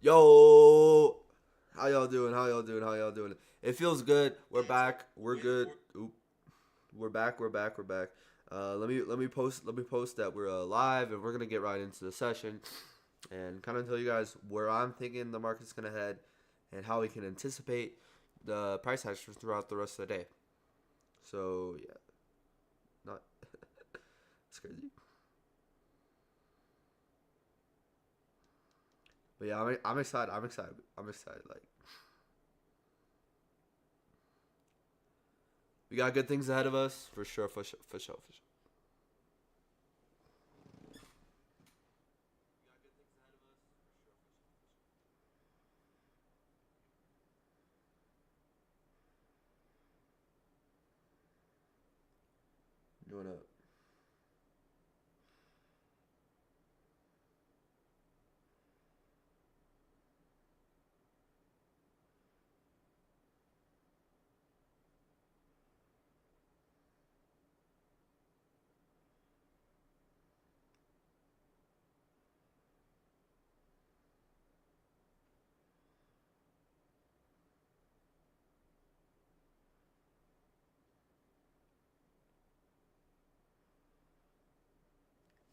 Yo, how y'all doing? How y'all doing? How y'all doing? It feels good. We're back. We're good. Oop. We're back. We're back. We're back. Let me post that we're live and we're gonna get right into the session and kind of tell you guys where I'm thinking the market's gonna head and how we can anticipate the price actions throughout the rest of the day. So yeah, not it's crazy, but yeah, I'm excited. I'm excited. I'm excited. Like we got good things ahead of us for sure. For sure. For sure. For sure. Doing up.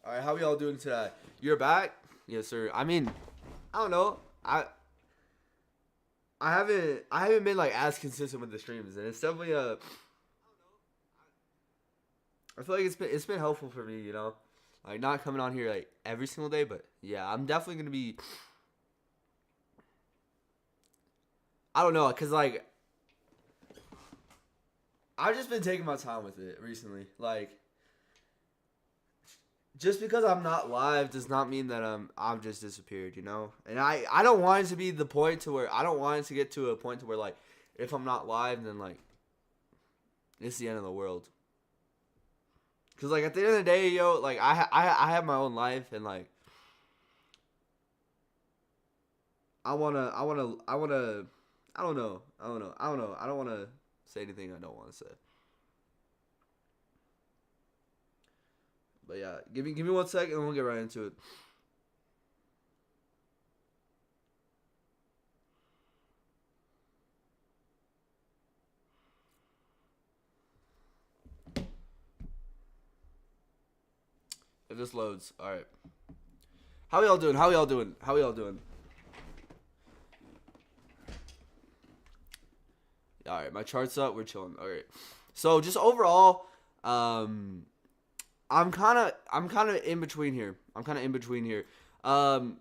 All right, how y'all doing today? You're back? Yes, sir. I mean, I don't know. I haven't been like as consistent with the streams, and it's definitely a. I feel like it's been helpful for me, like not coming on here like every single day, but yeah, I'm definitely gonna be. I don't know, cause like I've just been taking my time with it recently. Like just because I'm not live does not mean that I've just disappeared, And I don't want it to be the point to where I don't want it to get to a point to where like if I'm not live then like it's the end of the world. Cause like at the end of the day, yo, like I have my own life and like I wanna I don't know I don't wanna say anything I don't want to say. But yeah, give me 1 second and we'll get right into it. If this loads, all right. How y'all doing? How y'all doing? How y'all doing? All right, my chart's up. We're chilling. All right. So just overall, um, I'm kind of in between here. I'm kind of in between here. Um,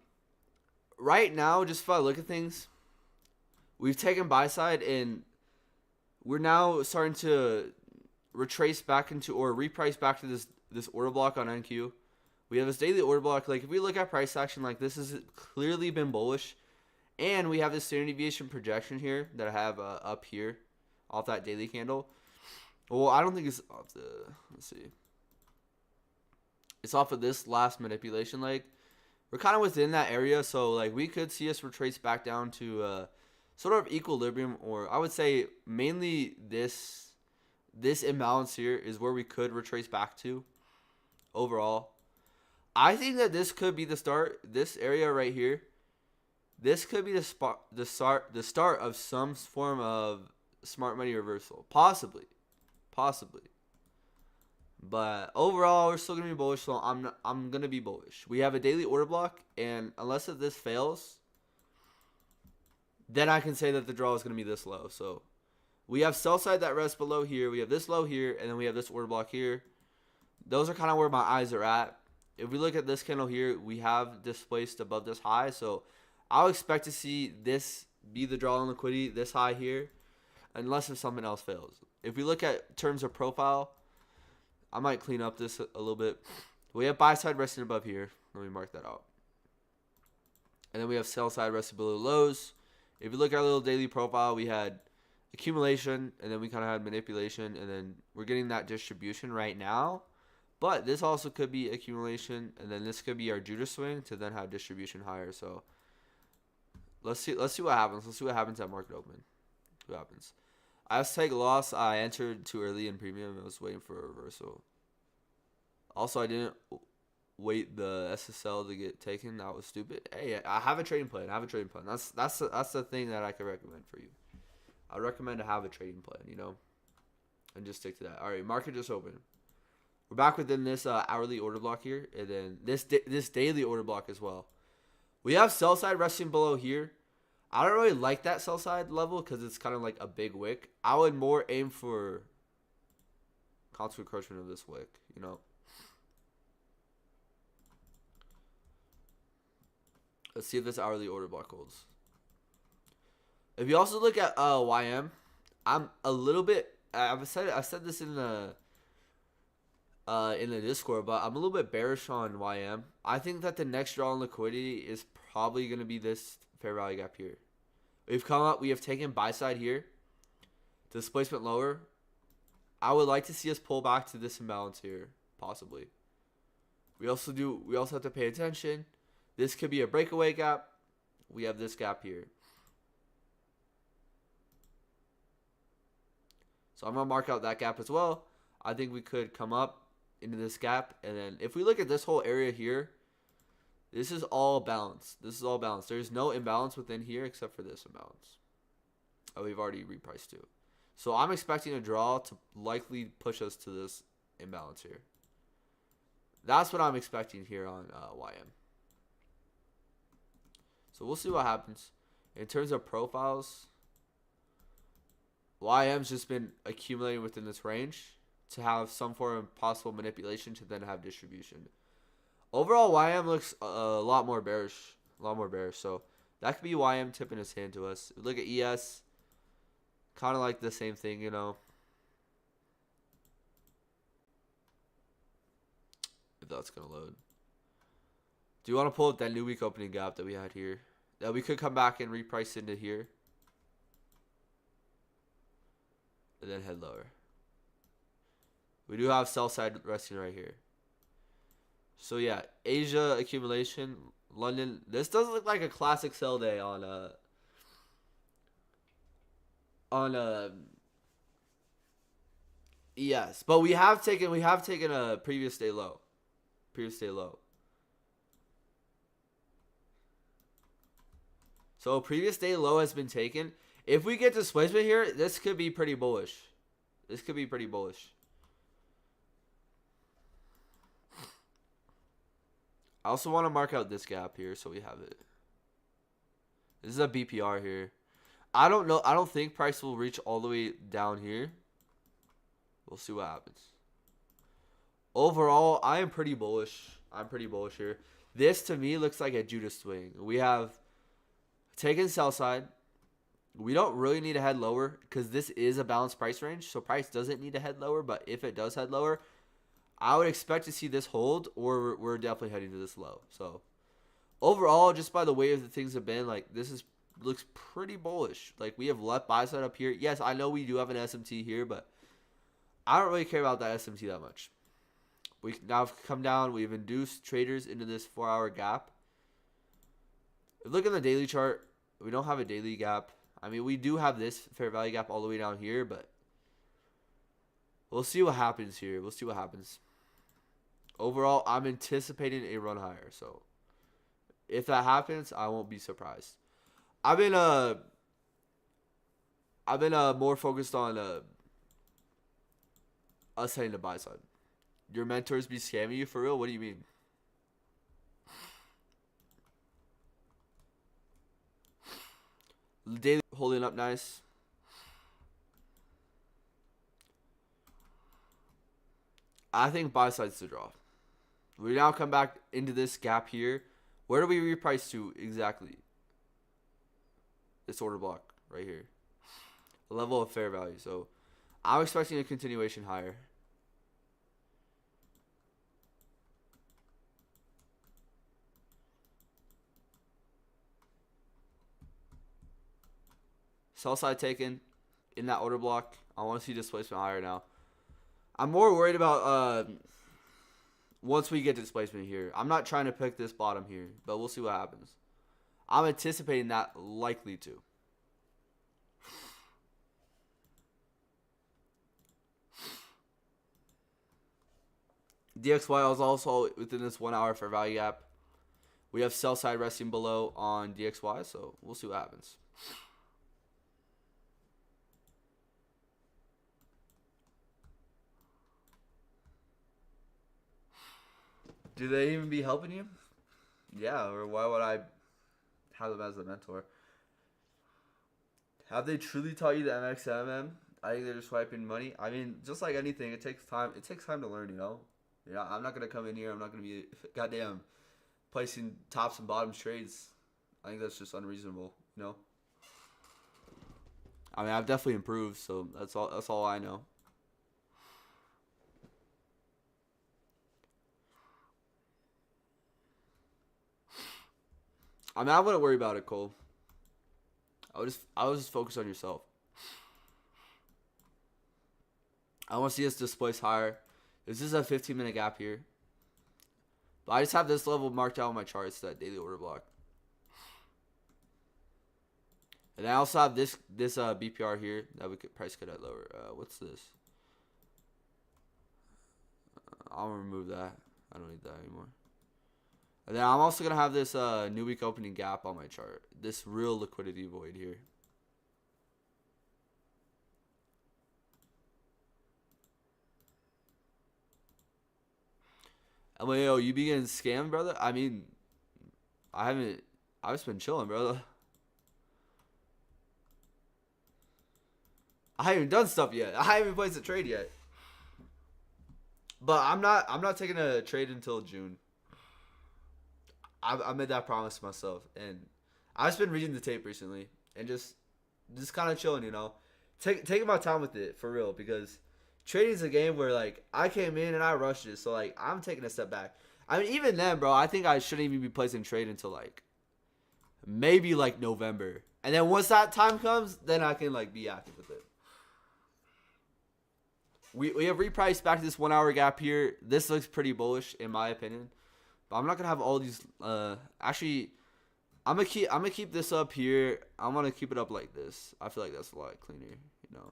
right now, just if I look at things, we've taken buy side and we're now starting to retrace back into or reprice back to this order block on NQ. We have this daily order block. Like if we look at price action, like this has clearly been bullish, and we have this standard deviation projection here that I have up here, off that daily candle. Well, I don't think it's off the. Let's see. It's off of this last manipulation leg. We're kind of within that area, so like we could see us retrace back down to sort of equilibrium, or I would say mainly this imbalance here is where we could retrace back to overall. I think that this could be the start. This area right here, this could be the start of some form of smart money reversal, possibly. But overall, we're still gonna be bullish. So I'm gonna be bullish. We have a daily order block, and unless this fails, then I can say that the draw is gonna be this low. So we have sell side that rests below here. We have this low here, and then we have this order block here. Those are kind of where my eyes are at. If we look at this candle here, we have displaced above this high. So I'll expect to see this be the draw on liquidity, this high here, unless if something else fails. If we look at terms of profile, I might clean up this a little bit. We have buy side resting above here. Let me mark that out. And then we have sell side resting below lows. If you look at our little daily profile, we had accumulation, and then we kind of had manipulation, and then we're getting that distribution right now. But this also could be accumulation, and then this could be our Judas swing to then have distribution higher. So let's see what happens. Let's see what happens at market open. What happens? I was take a loss. I entered too early in premium. I was waiting for a reversal. Also, I didn't wait the SSL to get taken. That was stupid. Hey, I have a trading plan. That's the thing that I can recommend for you. I recommend to have a trading plan, and just stick to that. All right, market just opened. We're back within this hourly order block here, and then this daily order block as well. We have sell side resting below here. I don't really like that sell side level because it's kind of like a big wick. I would more aim for constant encroachment of this wick, Let's see if this hourly order block holds. If you also look at YM, I'm a little bit. I said this in the Discord, but I'm a little bit bearish on YM. I think that the next draw on liquidity is probably going to be this fair value gap here. We have taken buy side here. Displacement lower. I would like to see us pull back to this imbalance here, possibly. We also have to pay attention. This could be a breakaway gap. We have this gap here. So I'm going to mark out that gap as well. I think we could come up into this gap. And then if we look at this whole area here, this is all balanced. There's no imbalance within here except for this imbalance. Oh, we've already repriced too. So I'm expecting a draw to likely push us to this imbalance here. That's what I'm expecting here on YM. So we'll see what happens. In terms of profiles, YM's just been accumulating within this range to have some form of possible manipulation to then have distribution. Overall, YM looks a lot more bearish. So that could be YM tipping his hand to us. Look at ES. Kind of like the same thing, If that's going to load. Do you want to pull up that new week opening gap that we had here? That we could come back and reprice into here. And then head lower. We do have sell side resting right here. So yeah, Asia accumulation, London. This does look like a classic sell day on ES. But we have taken a previous day low. So previous day low has been taken. If we get displacement here, this could be pretty bullish. I also want to mark out this gap here so we have it. This is a BPR here. I don't know. I don't think price will reach all the way down here. We'll see what happens. Overall, I am pretty bullish. Here. This to me looks like a Judas swing. We have taken sell side. We don't really need to head lower because this is a balanced price range. So price doesn't need to head lower. But if it does head lower, I would expect to see this hold, or we're definitely heading to this low. So overall, just by the way of the things have been, like looks pretty bullish. Like we have left buy side up here. Yes, I know we do have an SMT here, but I don't really care about that SMT that much. We now have come down. We've induced traders into this 4-hour gap. Look at the daily chart. We don't have a daily gap. I mean, we do have this fair value gap all the way down here, but we'll see what happens here. Overall, I'm anticipating a run higher. So if that happens, I won't be surprised. I've been more focused on us heading to buy side. Your mentors be scamming you for real? What do you mean? Daily holding up nice. I think buy side's the draw. We now come back into this gap here. Where do we reprice to exactly? This order block right here. A level of fair value. So I'm expecting a continuation higher. Sell side taken in that order block. I want to see displacement higher now. I'm more worried about once we get displacement here. I'm not trying to pick this bottom here, but we'll see what happens. I'm anticipating that likely to. DXY is also within this 1 hour fair value gap. We have sell side resting below on DXY, so we'll see what happens. Do they even be helping you? Yeah, or why would I have them as a mentor? Have they truly taught you the MXMM? I think they're just swiping money. I mean, just like anything, it takes time. It takes time to learn, you know? Yeah, I'm not gonna come in here. I'm not gonna be goddamn placing tops and bottoms trades. I think that's just unreasonable, you know? I mean, I've definitely improved, so that's all I know. I mean, I wouldn't worry about it, Cole. I would just focus on yourself. I want to see us displace higher. This is a 15-minute gap here. But I just have this level marked out on my charts, that daily order block. And I also have this BPR here that we could price cut at lower. What's this? I'll remove that. I don't need that anymore. And then I'm also going to have this new week opening gap on my chart. This real liquidity void here. I'm like, yo, you be getting scammed, brother? I mean, I've just been chilling, brother. I haven't done stuff yet. I haven't placed a trade yet. But I'm not taking a trade until June. I made that promise to myself, and I've just been reading the tape recently and just kind of chilling, you know, taking my time with it for real, because trading is a game where like I came in and I rushed it, so like I'm taking a step back. I mean, even then, bro, I think I shouldn't even be placing trade until like maybe like November, and then once that time comes, then I can like be active with it. We have repriced back to this 1 hour gap here. This looks pretty bullish in my opinion. But I'm not gonna have all these. Actually, I'm gonna keep this up here. I'm gonna keep it up like this. I feel like that's a lot cleaner, you know.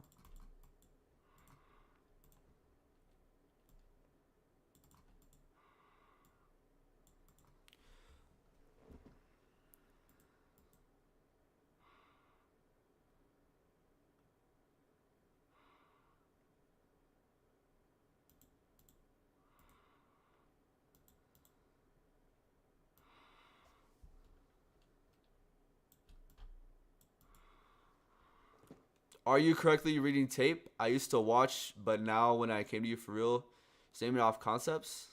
Are you correctly reading tape? I used to watch, but now when I came to you for real, statement off concepts.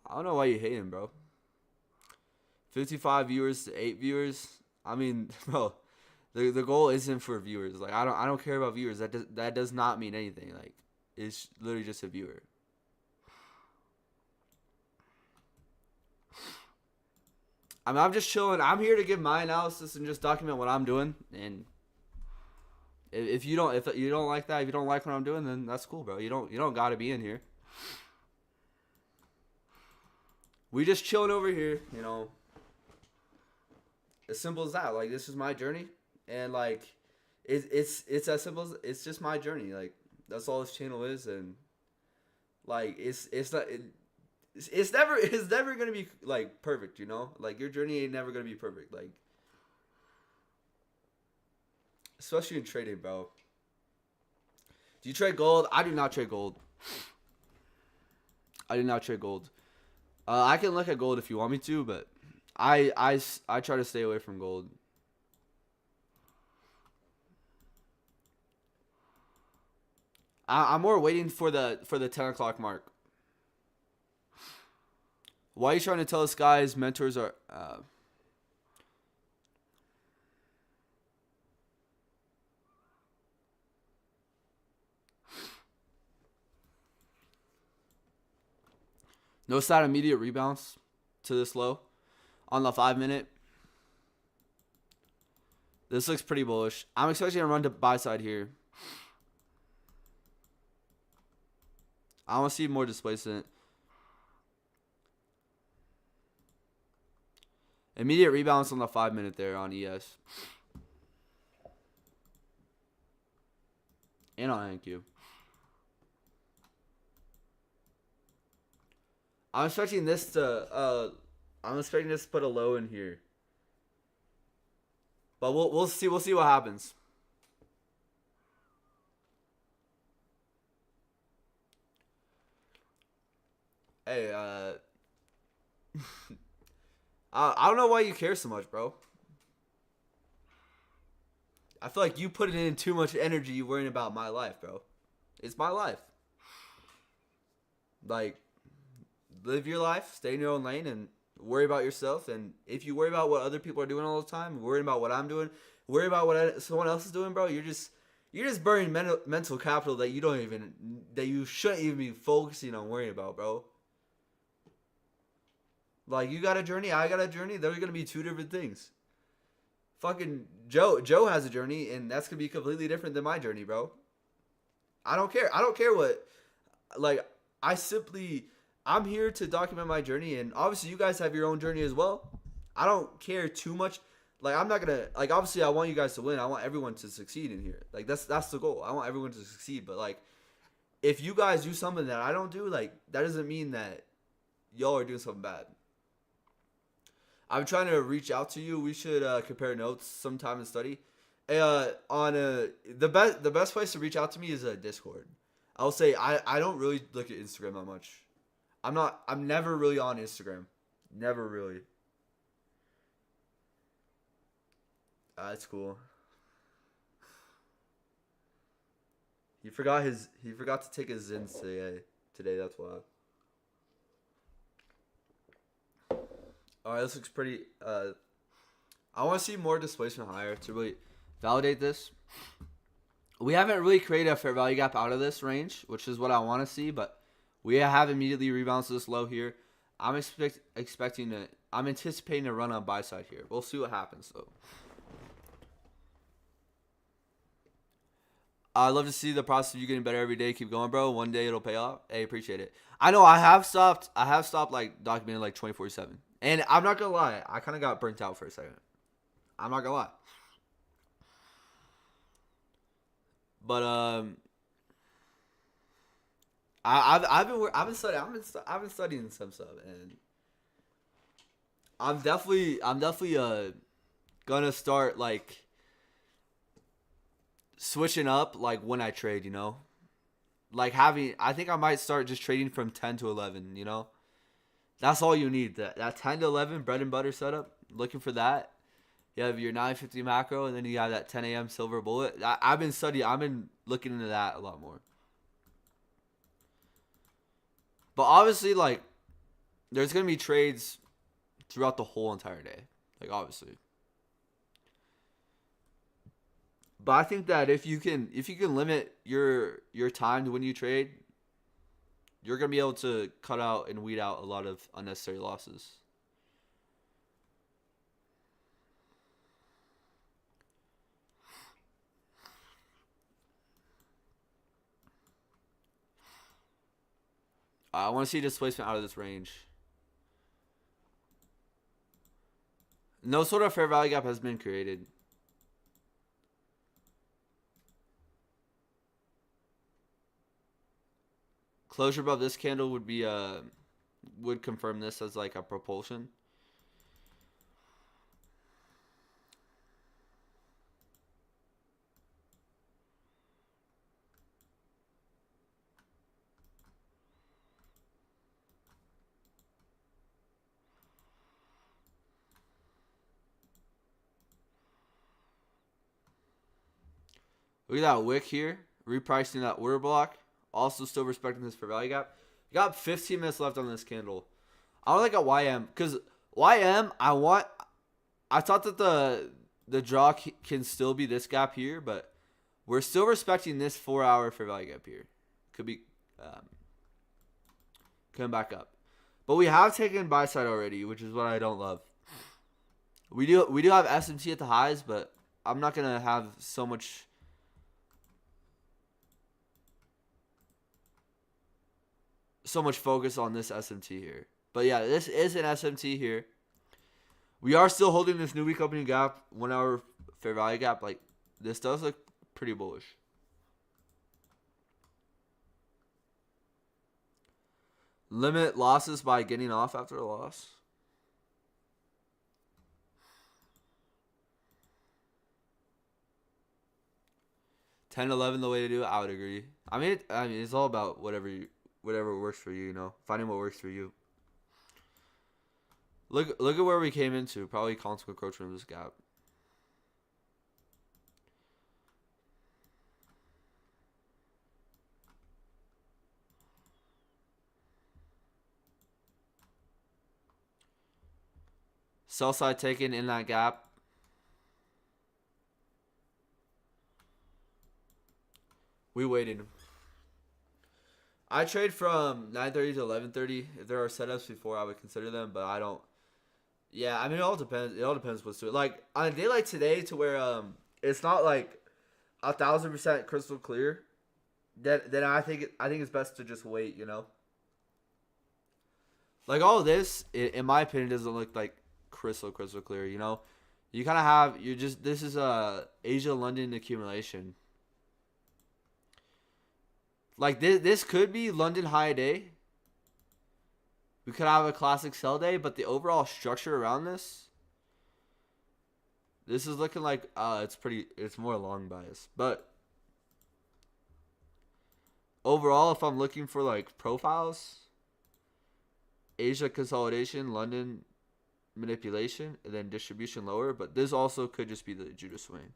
I don't know why you hating, bro. 55 viewers to 8 viewers. I mean, bro, the goal isn't for viewers. Like I don't care about viewers. That does not mean anything. Like it's literally just a viewer. I mean, I'm just chilling. I'm here to give my analysis and just document what I'm doing. And if you don't like that, if you don't like what I'm doing, then that's cool, bro. You don't gotta be in here. We just chilling over here, you know. As simple as that. Like this is my journey, and like it's as simple as it's just my journey. Like that's all this channel is, and like it's not. It's never gonna be like perfect, you know. Like your journey ain't never gonna be perfect. Like especially in trading, bro. Do you trade gold? I do not trade gold. I do not trade gold. I can look at gold if you want me to, but I try to stay away from gold. I'm more waiting for the 10 o'clock mark. Why are you trying to tell us guys mentors are... Notice that immediate rebounds to this low on the 5 minute. This looks pretty bullish. I'm expecting to run to buy side here. I want to see more displacement. Immediate rebounds on the 5 minute there on ES. And on NQ. I'm expecting this to put a low in here. But we'll see what happens. Hey, I don't know why you care so much, bro. I feel like you put in too much energy worrying about my life, bro. It's my life. Like, live your life, stay in your own lane, and worry about yourself. And if you worry about what other people are doing all the time, worry about what I'm doing, worry about what someone else is doing, bro, you're just burning mental capital that you shouldn't even be focusing on worrying about, bro. Like, you got a journey, I got a journey. They're gonna be two different things. Fucking Joe has a journey, and that's gonna be completely different than my journey, bro. I don't care. I don't care what. Like, I'm here to document my journey, and obviously you guys have your own journey as well. I don't care too much. Like, I'm not gonna, like, obviously I want you guys to win. I want everyone to succeed in here. Like, that's the goal. I want everyone to succeed. But like, if you guys do something that I don't do, like, that doesn't mean that y'all are doing something bad. I'm trying to reach out to you. We should compare notes sometime and study. The best place to reach out to me is Discord. I'll say I don't really look at Instagram that much. I'm never really on Instagram. Never really. That's cool. He forgot to take his Zins today, that's why. Alright, this looks pretty I want to see more displacement higher to really validate this. We haven't really created a fair value gap out of this range, which is what I want to see, but we have immediately rebounced this low here. I'm anticipating a run on buy side here. We'll see what happens though. I'd love to see the process of you getting better every day. Keep going, bro. One day it'll pay off. Hey, appreciate it. I know I have stopped like documenting like 24/7. And I'm not gonna lie, I kind of got burnt out for a second. I'm not gonna lie. But I've been studying some stuff, and I'm definitely gonna start like switching up like when I trade, you know, like I think I might start just trading from 10 to 11, you know. That's all you need. That 10 to 11 bread and butter setup. Looking for that. You have your 950 macro, and then you have that 10 a.m. silver bullet. I've been looking into that a lot more. But obviously, like, there's gonna be trades throughout the whole entire day. Like, obviously. But I think that if you can limit your time to when you trade, you're going to be able to cut out and weed out a lot of unnecessary losses. I want to see displacement out of this range. No sort of fair value gap has been created. Closure above this candle would confirm this as like a propulsion. Look at that wick here, repricing that order block. Also still respecting this fair value gap. You got 15 minutes left on this candle. I don't like a YM because YM I thought that the draw can still be this gap here, but we're still respecting this 4-hour fair value gap here. Could be coming back up, but we have taken buy side already, which is what I don't love. We do have SMT at the highs, but I'm not gonna have so much focus on this SMT here. But yeah, this is an SMT here. We are still holding this new week opening gap, 1 hour fair value gap. Like, this does look pretty bullish. Limit losses by getting off after a loss. 10-11 the way to do it. I would agree. I mean, it's all about whatever works for you. You know, finding what works for you. Look at where we came into. Probably constant encroachment of this gap. Sell side taken in that gap. We waited. I trade from 9:30 to 11:30. If there are setups before, I would consider them, but I don't. Yeah, I mean, it all depends. It all depends what's to it. Like on a day like today, to where it's not like 1,000% crystal clear. Then I think it's best to just wait. You know, like all of this, in my opinion, doesn't look like crystal clear. You know, you kind of have you just this is a Asia London accumulation. Like this could be London high day. We could have a classic sell day, but the overall structure around this is looking like it's more long bias. But overall, if I'm looking for like profiles, Asia consolidation, London manipulation, and then distribution lower, but this also could just be the Judah swing.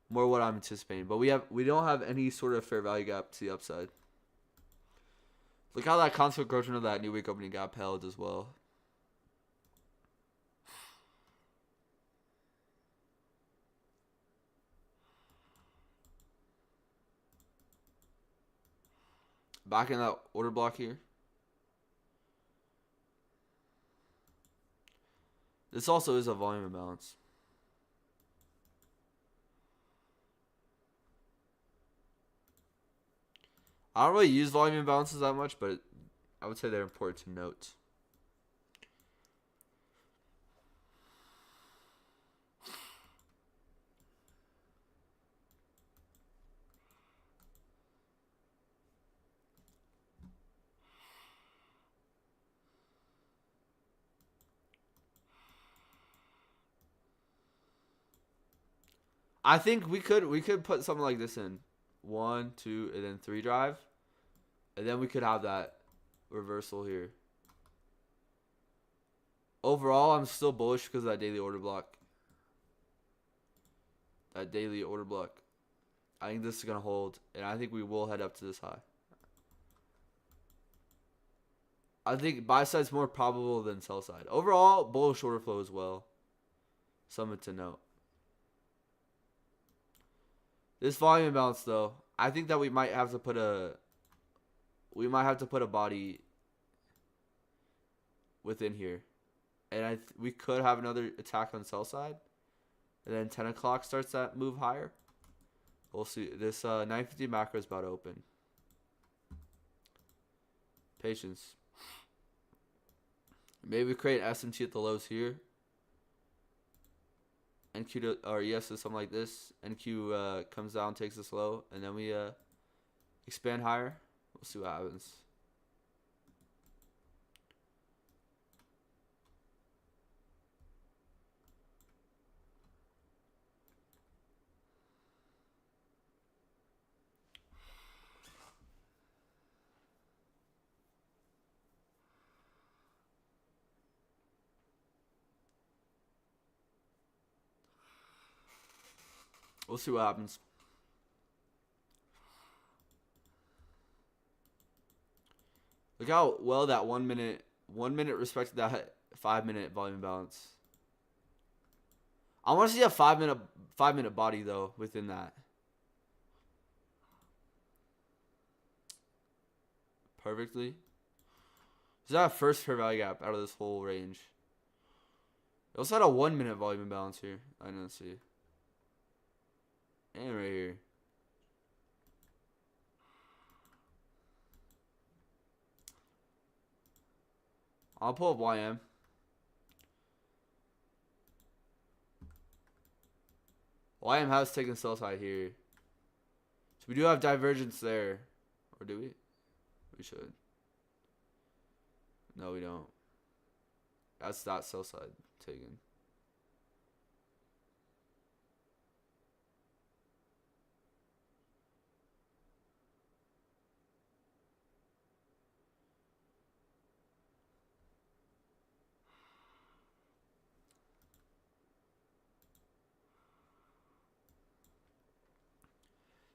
More what I'm anticipating, but we don't have any sort of fair value gap to the upside. Look how that constant encroachment of that new week opening gap held as well. Back in that order block here. This also is a volume imbalance. I don't really use volume imbalances that much, but I would say they're important to note. I think we could put something like this in 1, 2, and then 3 drive, and then we could have that reversal here. Overall, I'm still bullish because of that daily order block. That daily order block. I think this is gonna hold, and I think we will head up to this high. I think buy side's more probable than sell side. Overall, bullish order flow as well. Something to note. This volume imbalance, though, I think that we might have to put a body within here, and we could have another attack on sell side, and then 10 o'clock starts that move higher. We'll see. This 950 macro is about to open. Patience. Maybe we create SMT at the lows here. NQ to, or ES to something like this. NQ comes down, takes this low, and then we expand higher. We'll see what happens. We'll see what happens. Look how well that 1 minute respected that 5 minute volume balance. I want to see a 5 minute body though within that. Perfectly. Is that a first fair value gap out of this whole range? It also had a 1 minute volume imbalance here. I didn't see. And right here. I'll pull up YM. YM has taken sell side here. So we do have divergence there. Or do we? We should. No, we don't. That's that sell side taken.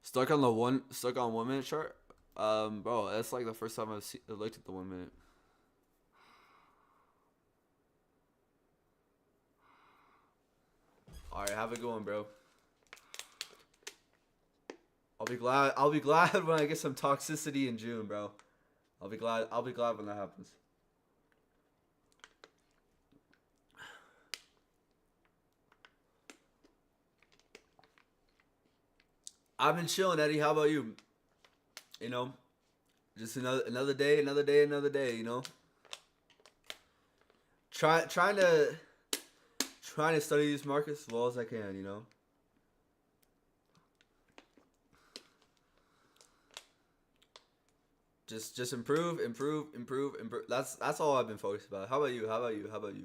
Stuck on 1 minute chart. Bro, that's like the first time looked at the 1 minute. All right, have a good one, bro. I'll be glad. I'll be glad when I get some toxicity in June, bro. I'll be glad. I'll be glad when that happens. I've been chilling, Eddie. How about you? You know, just another day, another day, another day. You know, trying to study these markets as well as I can. You know. Just improve. That's all I've been focused about. How about you? How about you? How about you?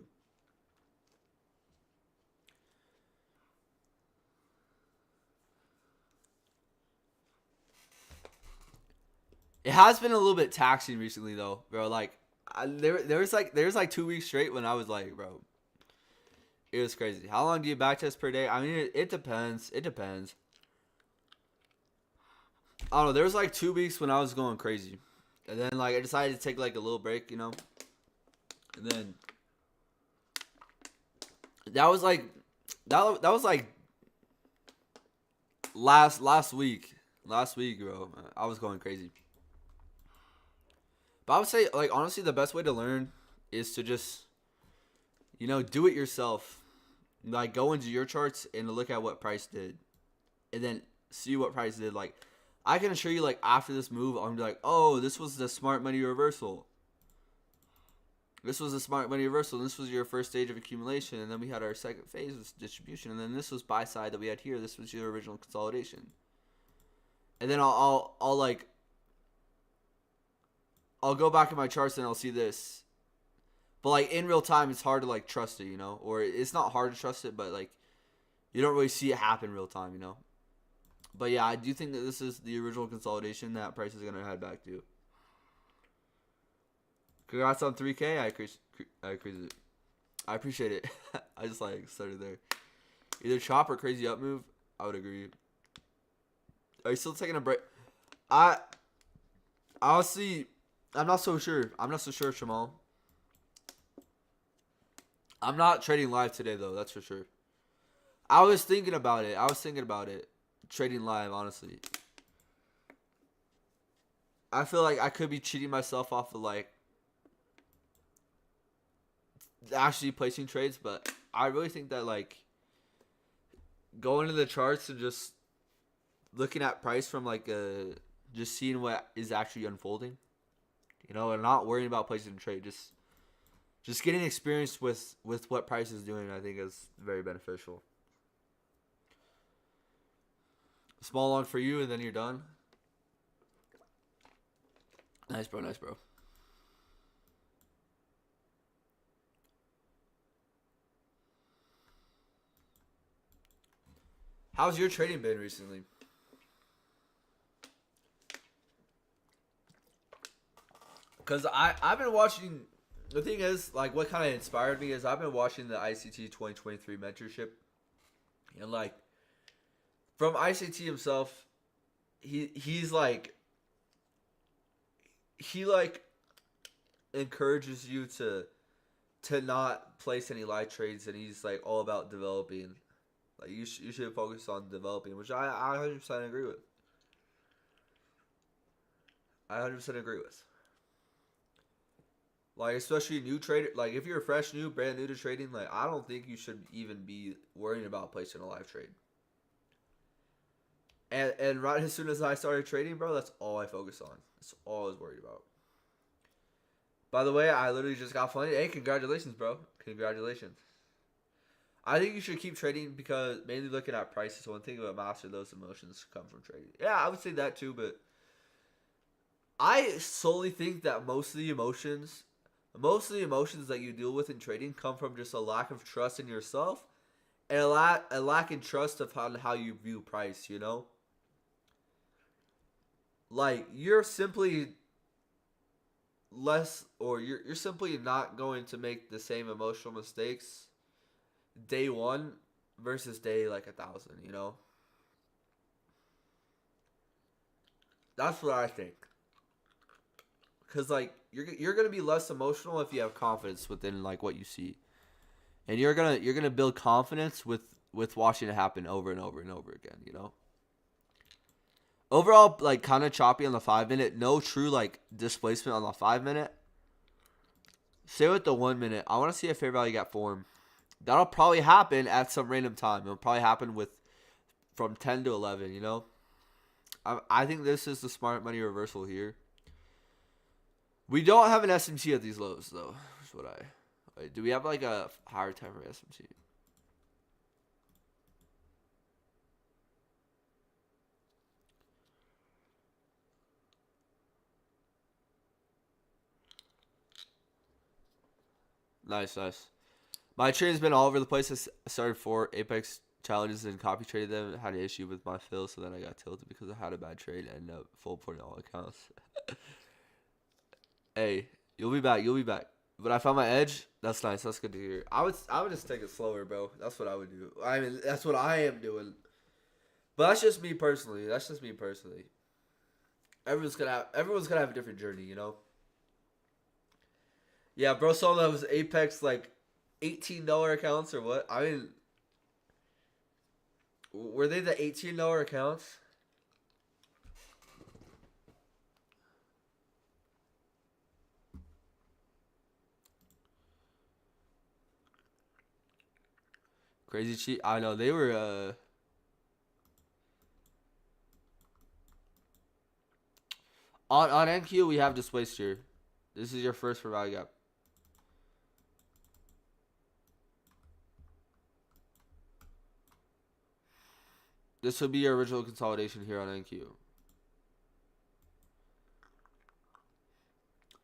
It has been a little bit taxing recently though, bro. Like there was like 2 weeks straight when I was like, bro, it was crazy. How long do you backtest per day? I mean, it depends. It depends. I don't know. There was like 2 weeks when I was going crazy, and then like I decided to take like a little break, you know. And then that was like that was like last week. Last week, bro. I was going crazy. But I would say, like, honestly, the best way to learn is to just, do it yourself. Like, go into your charts and look at what price did. And then see what price did. Like, I can assure you, like, after this move, I'm going to be like, oh, this was the smart money reversal. This was the smart money reversal. This was your first stage of accumulation. And then we had our second phase of distribution. And then this was buy side that we had here. This was your original consolidation. And then I'll go back in my charts and I'll see this. But, like, in real time, it's hard to, like, trust it, Or it's not hard to trust it, but, like, you don't really see it happen in real time, But, yeah, I do think that this is the original consolidation that price is going to head back to. Congrats on 3K. I appreciate it. I just, like, started there. Either chop or crazy up move. I would agree. Are you still taking a break? Honestly, I'm not so sure. Jamal. I'm not trading live today, though. That's for sure. I was thinking about it. Trading live, honestly. I feel like I could be cheating myself off of, like, actually placing trades, but I really think that, like, going to the charts and just looking at price from, like, just seeing what is actually unfolding, and not worrying about placing a trade, just getting experience with what price is doing, I think is very beneficial. Small long for you, and then you're done. Nice, bro. Nice, bro. How's your trading been recently? Because I've been watching. The thing is, like, what kind of inspired me is I've been watching the ICT 2023 mentorship. And, like, from ICT himself, he's like, he, like, encourages you to not place any live trades, and he's, like, all about developing. Like, you should focus on developing, which I 100% agree with. I 100% agree with. Like, especially new trader, like, if you're brand new to trading, like, I don't think you should even be worrying about placing a live trade. And right as soon as I started trading, bro, that's all I focused on. That's all I was worried about. By the way, I literally just got funded. Hey, congratulations, bro. Congratulations. I think you should keep trading because mainly looking at prices. One thing about master those emotions come from trading. Yeah, I would say that too, but I solely think that most of the emotions that you deal with in trading come from just a lack of trust in yourself and a lack in trust of how you view price. You know, like you're simply less, or you're simply not going to make the same emotional mistakes day one versus day like 1,000. You know, that's what I think. Cause like you're gonna be less emotional if you have confidence within like what you see, and you're gonna build confidence with watching it happen over and over and over again. You know. Overall, like kind of choppy on the 5 minute. No true like displacement on the 5 minute. Stay with the 1 minute. I want to see a fair value gap form. That'll probably happen at some random time. It'll probably happen with from 10 to 11. You know. I think this is the smart money reversal here. We don't have an SMT at these lows though. That's what I. Wait, do we have like a higher time for SMT? Nice, nice. My trading's been all over the place. I started 4 Apex challenges and copy traded them. Had an issue with my fill, so then I got tilted because I had a bad trade and ended up full porting all accounts. Hey, you'll be back. You'll be back. But I found my edge. That's nice. That's good to hear. I would just take it slower, bro. That's what I would do. I mean, that's what I am doing. But that's just me personally. That's just me personally. Everyone's gonna have a different journey, you know. Yeah, bro. Saw that was Apex like $18 accounts or what? I mean, were they the $18 accounts? Crazy cheat. I know they were. On NQ we have displaced here. This is your first for value gap. This would be your original consolidation here on NQ.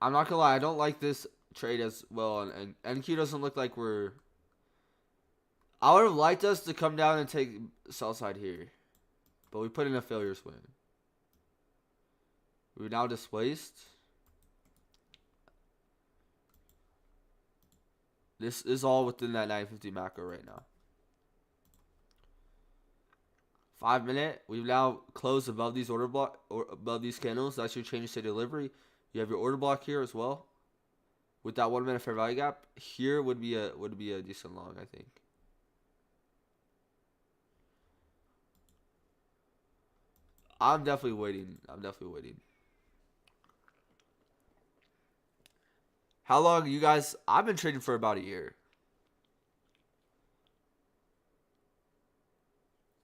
I'm not gonna lie, I don't like this trade as well, and NQ doesn't look like we're. I would have liked us to come down and take sell side here, but we put in a failure swing. We're now displaced. This is all within that 950 macro right now. 5 minute. We've now closed above these order block or above these candles. That's your change to delivery. You have your order block here as well. With that 1 minute fair value gap, here would be a decent long, I think. I'm definitely waiting. I'm definitely waiting. How long you guys? I've been trading for about a year.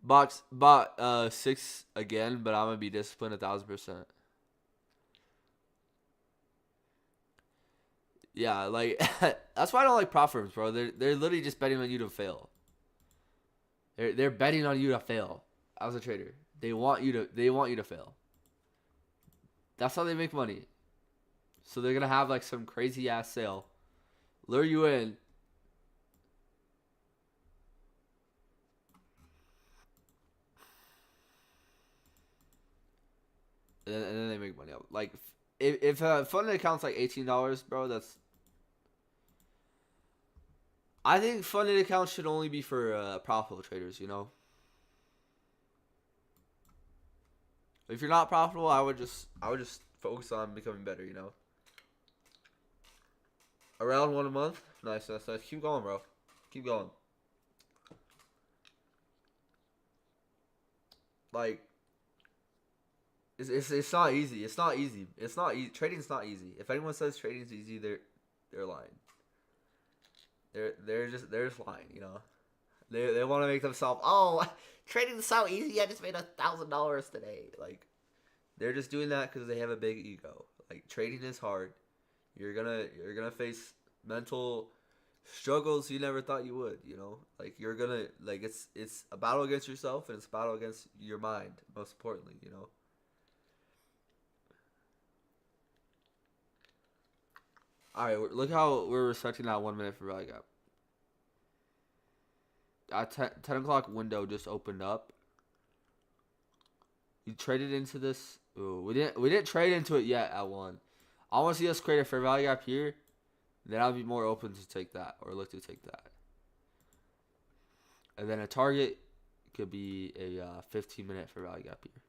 Bought 6 again, but I'm gonna be disciplined 1,000%. Yeah, like that's why I don't like prop firms, bro. They're literally just betting on you to fail. They're betting on you to fail as a trader. They want you to fail. That's how they make money. So they're gonna have like some crazy ass sale, lure you in, and then they make money out. Like if funded account's like $18, bro, that's. I think funded accounts should only be for profitable traders. You know, if you're not profitable, I would just focus on becoming better. You know, around one a month. Nice, nice, nice. Keep going, bro. Keep going. Like it's not easy. It's not easy. It's not easy. Trading's not easy. If anyone says trading's easy, they're lying. They're just lying. You know, they want to make themselves, oh, trading's so easy. I just made $1,000 today. Like they're just doing that because they have a big ego. Like trading is hard. You're gonna face mental struggles you never thought you would. You know, like you're gonna like it's a battle against yourself and it's a battle against your mind. Most importantly, you know. All right, look how we're respecting that 1 minute for value gap. That 10 o'clock window just opened up. You traded into this. Ooh, we didn't trade into it yet at one. I want to see us create a fair value gap here. Then I'll be more open to take that or look to take that. And then a target could be a 15-minute fair value gap here.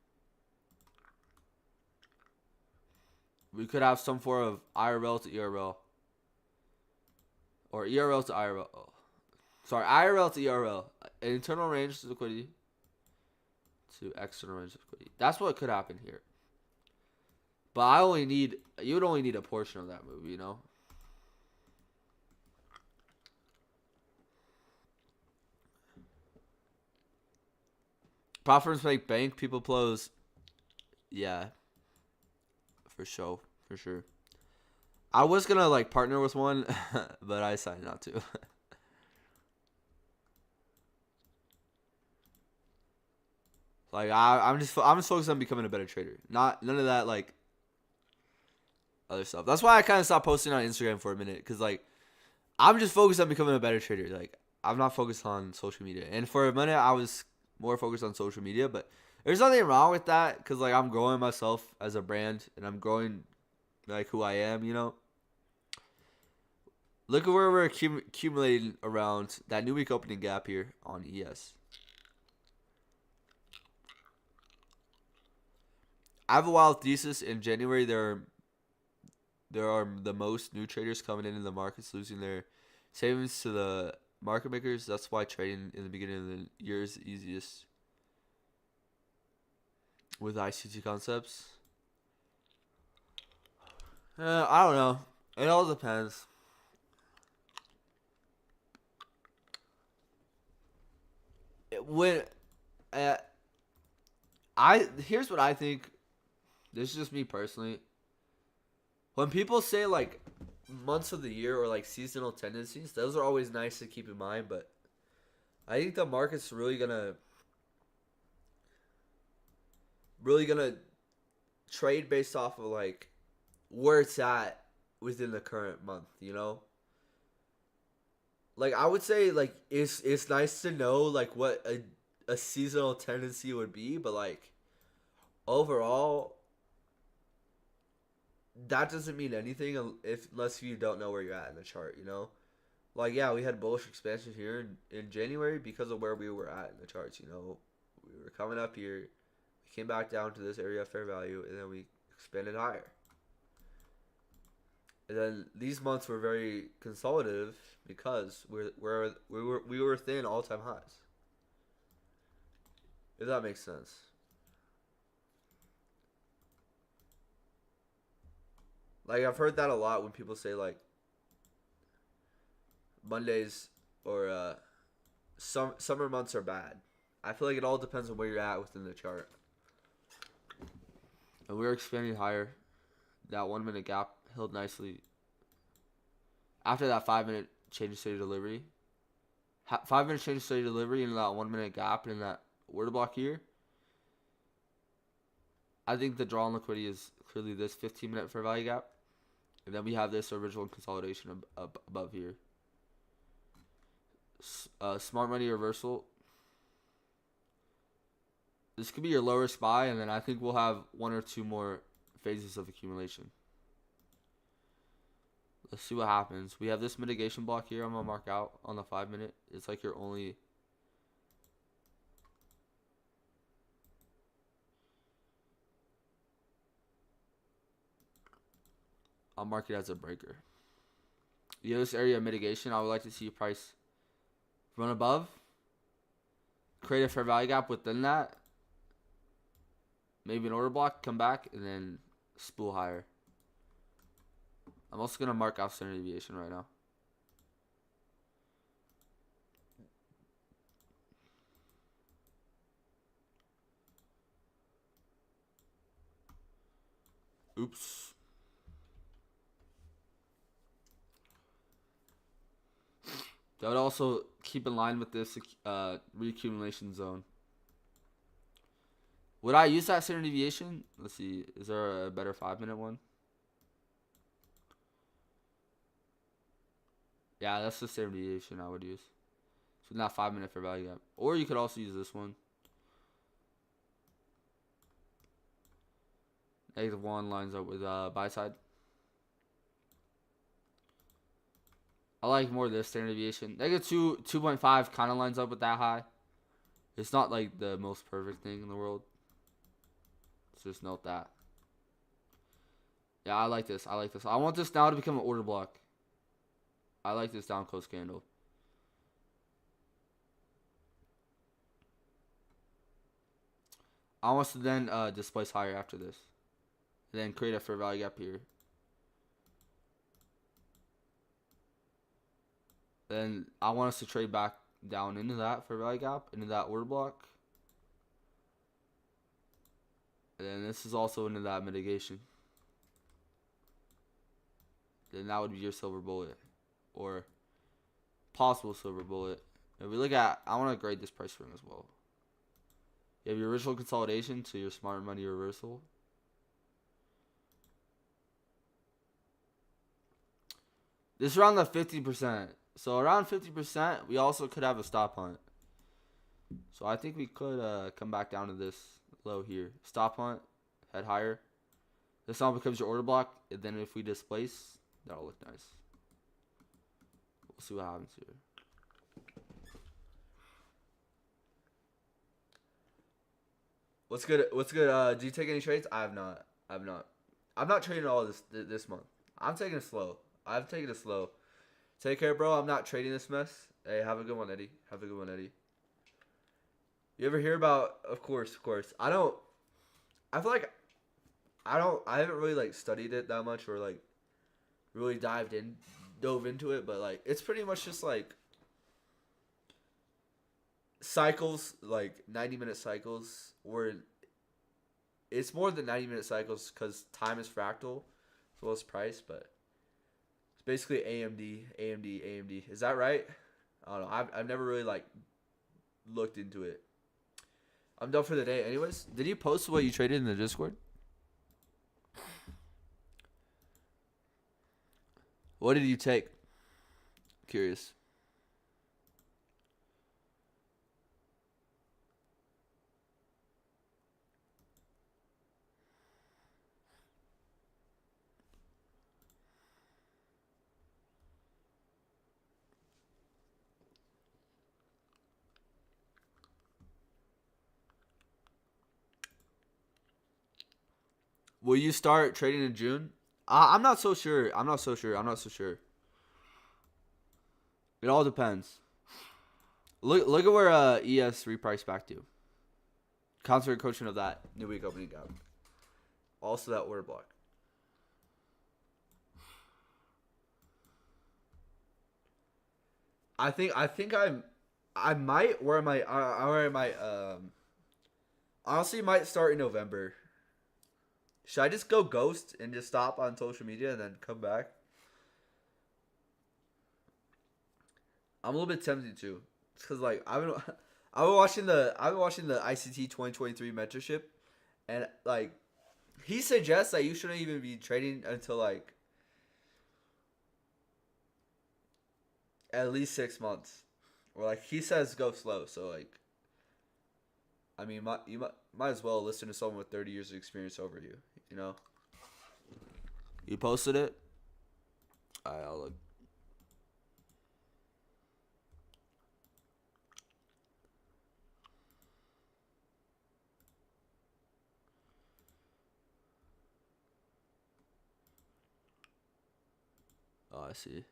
We could have some form of IRL to ERL. Or ERL to IRL. Oh. Sorry, IRL to ERL. Internal range liquidity to external range liquidity. That's what could happen here. But you would only need a portion of that move, you know? Profits make bank, people close. Yeah. For sure. For sure. I was gonna like partner with one, but I decided not to. Like I'm just focused on becoming a better trader. None of that like other stuff. That's why I kind of stopped posting on Instagram for a minute, cause like I'm just focused on becoming a better trader. Like I'm not focused on social media. And for a minute I was more focused on social media, but there's nothing wrong with that, cause like I'm growing myself as a brand and I'm growing like who I am, you know. Look at where we're accumulating around that new week opening gap here on ES. I have a wild thesis. In January, there are the most new traders coming in the markets losing their savings to the market makers. That's why trading in the beginning of the year is the easiest with ICT concepts. I don't know. It all depends. When here's what I think. This is just me personally. When people say like months of the year or like seasonal tendencies, those are always nice to keep in mind. But I think the market's really gonna trade based off of like where it's at within the current month. You know, like I would say like it's nice to know like what a seasonal tendency would be, but like overall that doesn't mean anything unless you don't know where you're at in the chart, you know? Like, yeah, we had bullish expansion here in January because of where we were at in the charts, you know? We were coming up here, we came back down to this area of fair value, and then we expanded higher. And then these months were very consolidative because we were within all-time highs. If that makes sense. Like I've heard that a lot when people say like Mondays or summer months are bad. I feel like it all depends on where you're at within the chart. And we're expanding higher. That 1 minute gap held nicely. After that 5 minute change of state of delivery, 5 minute change of state of delivery into that 1 minute gap and in that order block here. I think the draw on liquidity is clearly this 15-minute fair value gap. And then we have this original consolidation above here. Smart money reversal. This could be your lowest buy, and then I think we'll have one or two more phases of accumulation. Let's see what happens. We have this mitigation block here. I'm going to mark out on the 5 minute. It's like your only... I'll mark it as a breaker. You know, this area of mitigation, I would like to see price run above, create a fair value gap within that, maybe an order block, come back, and then spool higher. I'm also going to mark out standard deviation right now. Oops. That would also keep in line with this reaccumulation zone. Would I use that standard deviation? Let's see. Is there a better 5 minute one? Yeah, that's the standard deviation I would use. So not 5 minute fair value gap. Or you could also use this one. -1 lines up with buy side. I like more this standard deviation. -2, 2.5 kind of lines up with that high. It's not like the most perfect thing in the world. So just note that. Yeah, I like this. I like this. I want this now to become an order block. I like this down close candle. I want us to then displace higher after this. And then create a fair value gap here. Then I want us to trade back down into that fair value gap, into that order block. And then this is also into that mitigation. Then that would be your silver bullet. Or possible silver bullet. If we look at, I want to grade this price ring as well. You have your original consolidation to your smart money reversal. This is around the 50%. So around 50%, we also could have a stop hunt. So I think we could come back down to this low here. Stop hunt, head higher. This now becomes your order block. And then if we displace, that'll look nice. We'll see what happens here. What's good? What's good? Do you take any trades? I have not. I'm not trading all this month. I'm taking it slow. I've taken it slow. Take care, bro. I'm not trading this mess. Hey, have a good one, Eddie. Have a good one, Eddie. You ever hear about? Of course. I don't. I feel like I haven't really like studied it that much or like really dove into it, but like it's pretty much just like cycles, like 90-minute cycles, or it's more than 90-minute cycles because time is fractal as well as price, but it's basically AMD. Is that right? I don't know. I've never really like looked into it. I'm done for the day. Anyways, did you post what you traded in the Discord? What did you take? Curious. Will you start trading in June? I'm not so sure. It all depends. Look at where ES repriced back to. Concert coaching of that new week opening gap. Also that order block. I think I might honestly might start in November. Should I just go ghost and just stop on social media and then come back? I'm a little bit tempted to, cause like I've been watching the ICT 2023 mentorship, and like he suggests that you shouldn't even be trading until like at least 6 months, or like he says go slow. So like, I mean, you might as well listen to someone with 30 years of experience over you. You know. You posted it. Alright, I'll look. Oh, I see.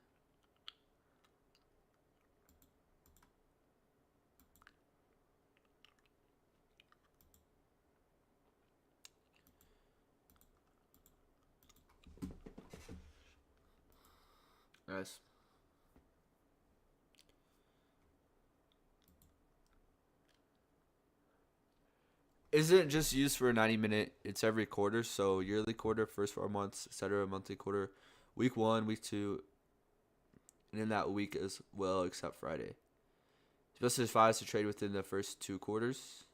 Nice. Isn't just used for a 90-minute? It's every quarter, so yearly quarter, first 4 months, etc. Monthly quarter, week 1, week 2, and in that week as well, except Friday. Specifies to trade within the first 2 quarters.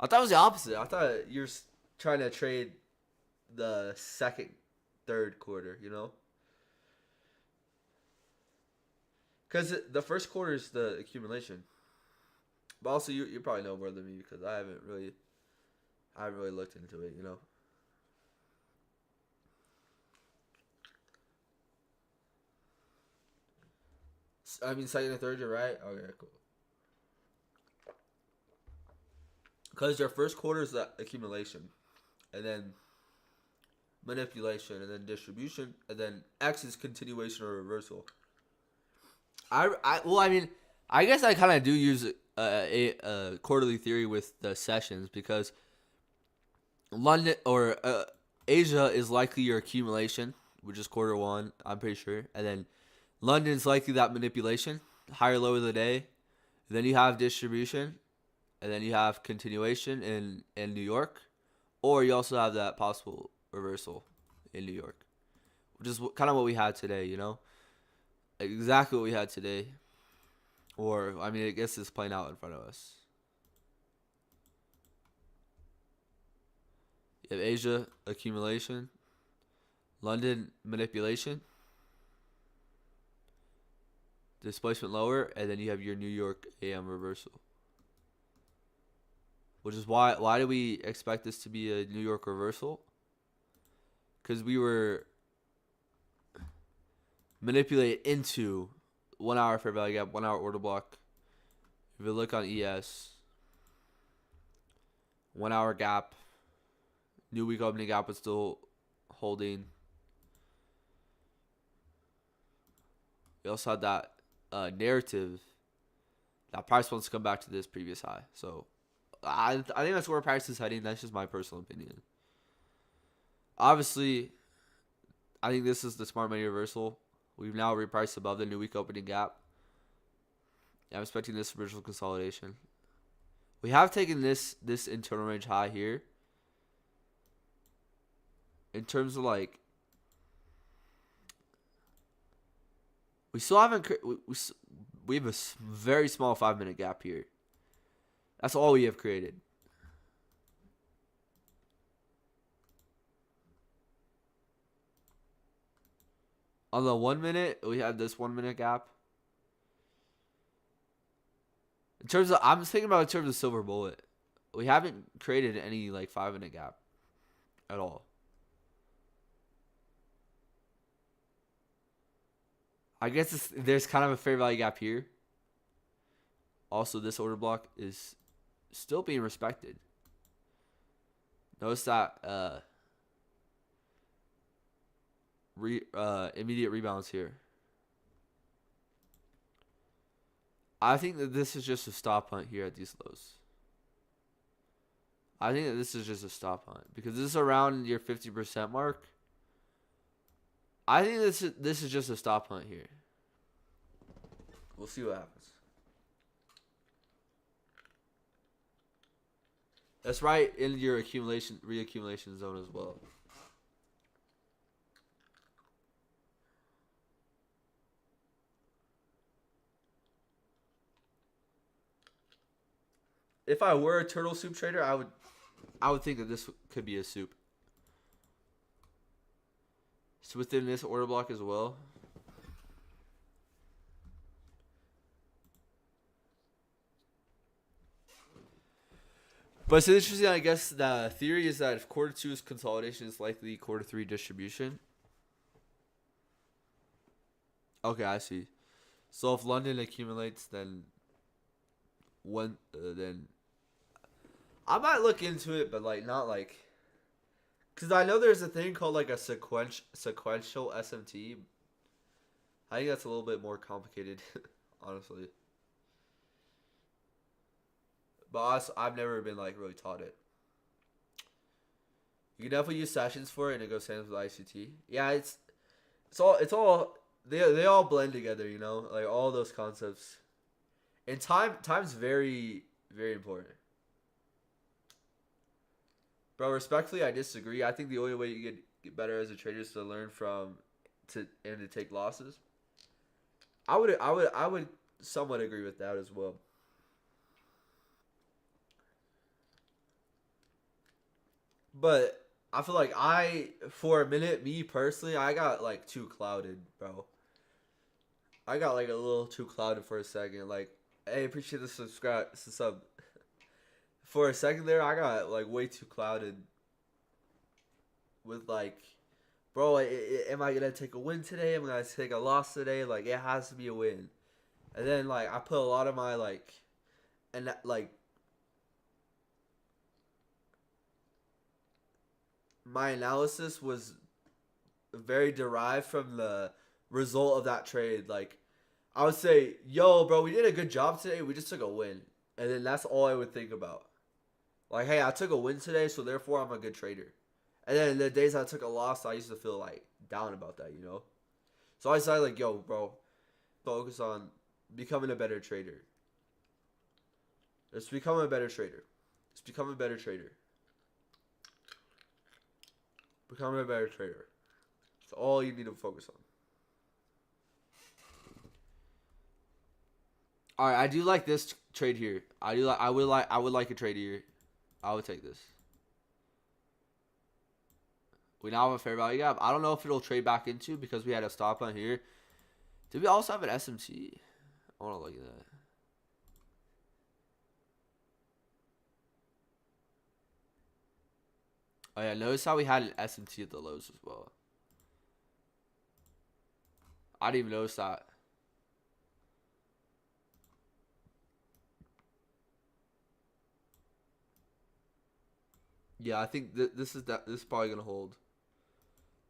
I thought it was the opposite. I thought you're trying to trade the second, third quarter. You know. Because the first quarter is the accumulation. But also, you probably know more than me because I haven't really looked into it. You know. I mean, second and third, you're right. Okay, cool. Because your first quarter is the accumulation, and then manipulation, and then distribution, and then X is continuation or reversal. Well, I mean, I guess I kind of do use a quarterly theory with the sessions because London or Asia is likely your accumulation, which is quarter one. I'm pretty sure, and then London is likely that manipulation, higher low of the day. Then you have distribution, and then you have continuation in New York, or you also have that possible reversal in New York, which is kind of what we had today. You know, exactly what we had today. Or I mean, I guess it's playing out in front of us. You have Asia accumulation, London manipulation, displacement lower, and then you have your New York AM reversal. Which is why do we expect this to be a New York reversal? Because we were manipulated into 1 hour fair value gap, 1 hour order block. If you look on ES, 1 hour gap, new week opening gap was still holding. We also had that narrative that price wants to come back to this previous high. So I think that's where price is heading. That's just my personal opinion. Obviously, I think this is the smart money reversal. We've now repriced above the new week opening gap. I'm expecting this original consolidation. We have taken this internal range high here. In terms of like, we still haven't. We have a very small 5-minute gap here. That's all we have created. On the 1 minute, we have this 1 minute gap. In terms of, I'm just thinking about in terms of silver bullet. We haven't created any like 5-minute gap at all. I guess there's kind of a fair value gap here. Also, this order block is still being respected. Notice that immediate rebounds here. I think that this is just a stop hunt here at these lows. I think that this is just a stop hunt because this is around your 50% mark. I think this is just a stop hunt here. We'll see what happens. That's right in your reaccumulation zone as well. If I were a turtle soup trader, I would think that this could be a soup. It's within this order block as well. But it's interesting, I guess, the theory is that if quarter two is consolidation, it's likely quarter three distribution. Okay, I see. So if London accumulates, then then I might look into it, but like not like, because I know there's a thing called like a sequential SMT. I think that's a little bit more complicated, honestly. But I've never been like really taught it. You can definitely use sessions for it, and it goes hands with ICT. Yeah, it's all they all blend together, you know, like all those concepts. And time's very very important. Bro, respectfully, I disagree. I think the only way you get better as a trader is to learn and to take losses. I would somewhat agree with that as well. But I feel like for a minute, me personally, I got like too clouded, bro. I got like a little too clouded for a second. Like, hey, appreciate the subscribe, sub. For a second there, I got like way too clouded with like, bro, am I gonna take a win today? Am I gonna take a loss today? Like, it has to be a win. And then like I put a lot of my like, and that, like my analysis was very derived from the result of that trade. Like, I would say, yo, bro, we did a good job today. We just took a win. And then that's all I would think about. Like, hey, I took a win today, so therefore I'm a good trader. And then the days I took a loss, I used to feel like down about that, you know? So I decided, like, yo, bro, focus on becoming a better trader. Just become a better trader. Just become a better trader. Become a better trader. That's all you need to focus on. All right, I do like this trade here. I would like a trade here. I would take this. We now have a fair value gap. I don't know if it'll trade back into because we had a stop on here. Did we also have an SMT? I want to look at that. Oh yeah, notice how we had an SMT at the lows as well. I didn't even notice that. Yeah, I think this is probably gonna hold.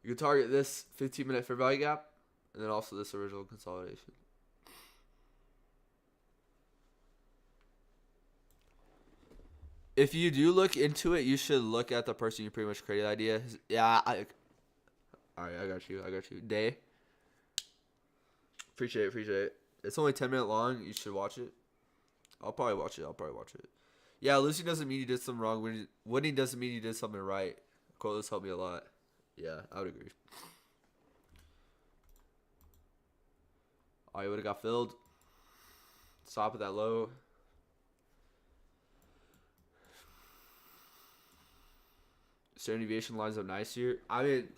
You can target this 15-minute fair value gap, and then also this original consolidation. If you do look into it, you should look at the person you pretty much created the idea. Yeah, all right, I got you. Day. Appreciate it. It's only 10-minute long. You should watch it. I'll probably watch it. Yeah, losing doesn't mean you did something wrong. Winning doesn't mean you did something right. Quotes helped me a lot. Yeah, I would agree. Oh, you would have got filled. Stop at that low. Standard deviation lines up nice here. I mean,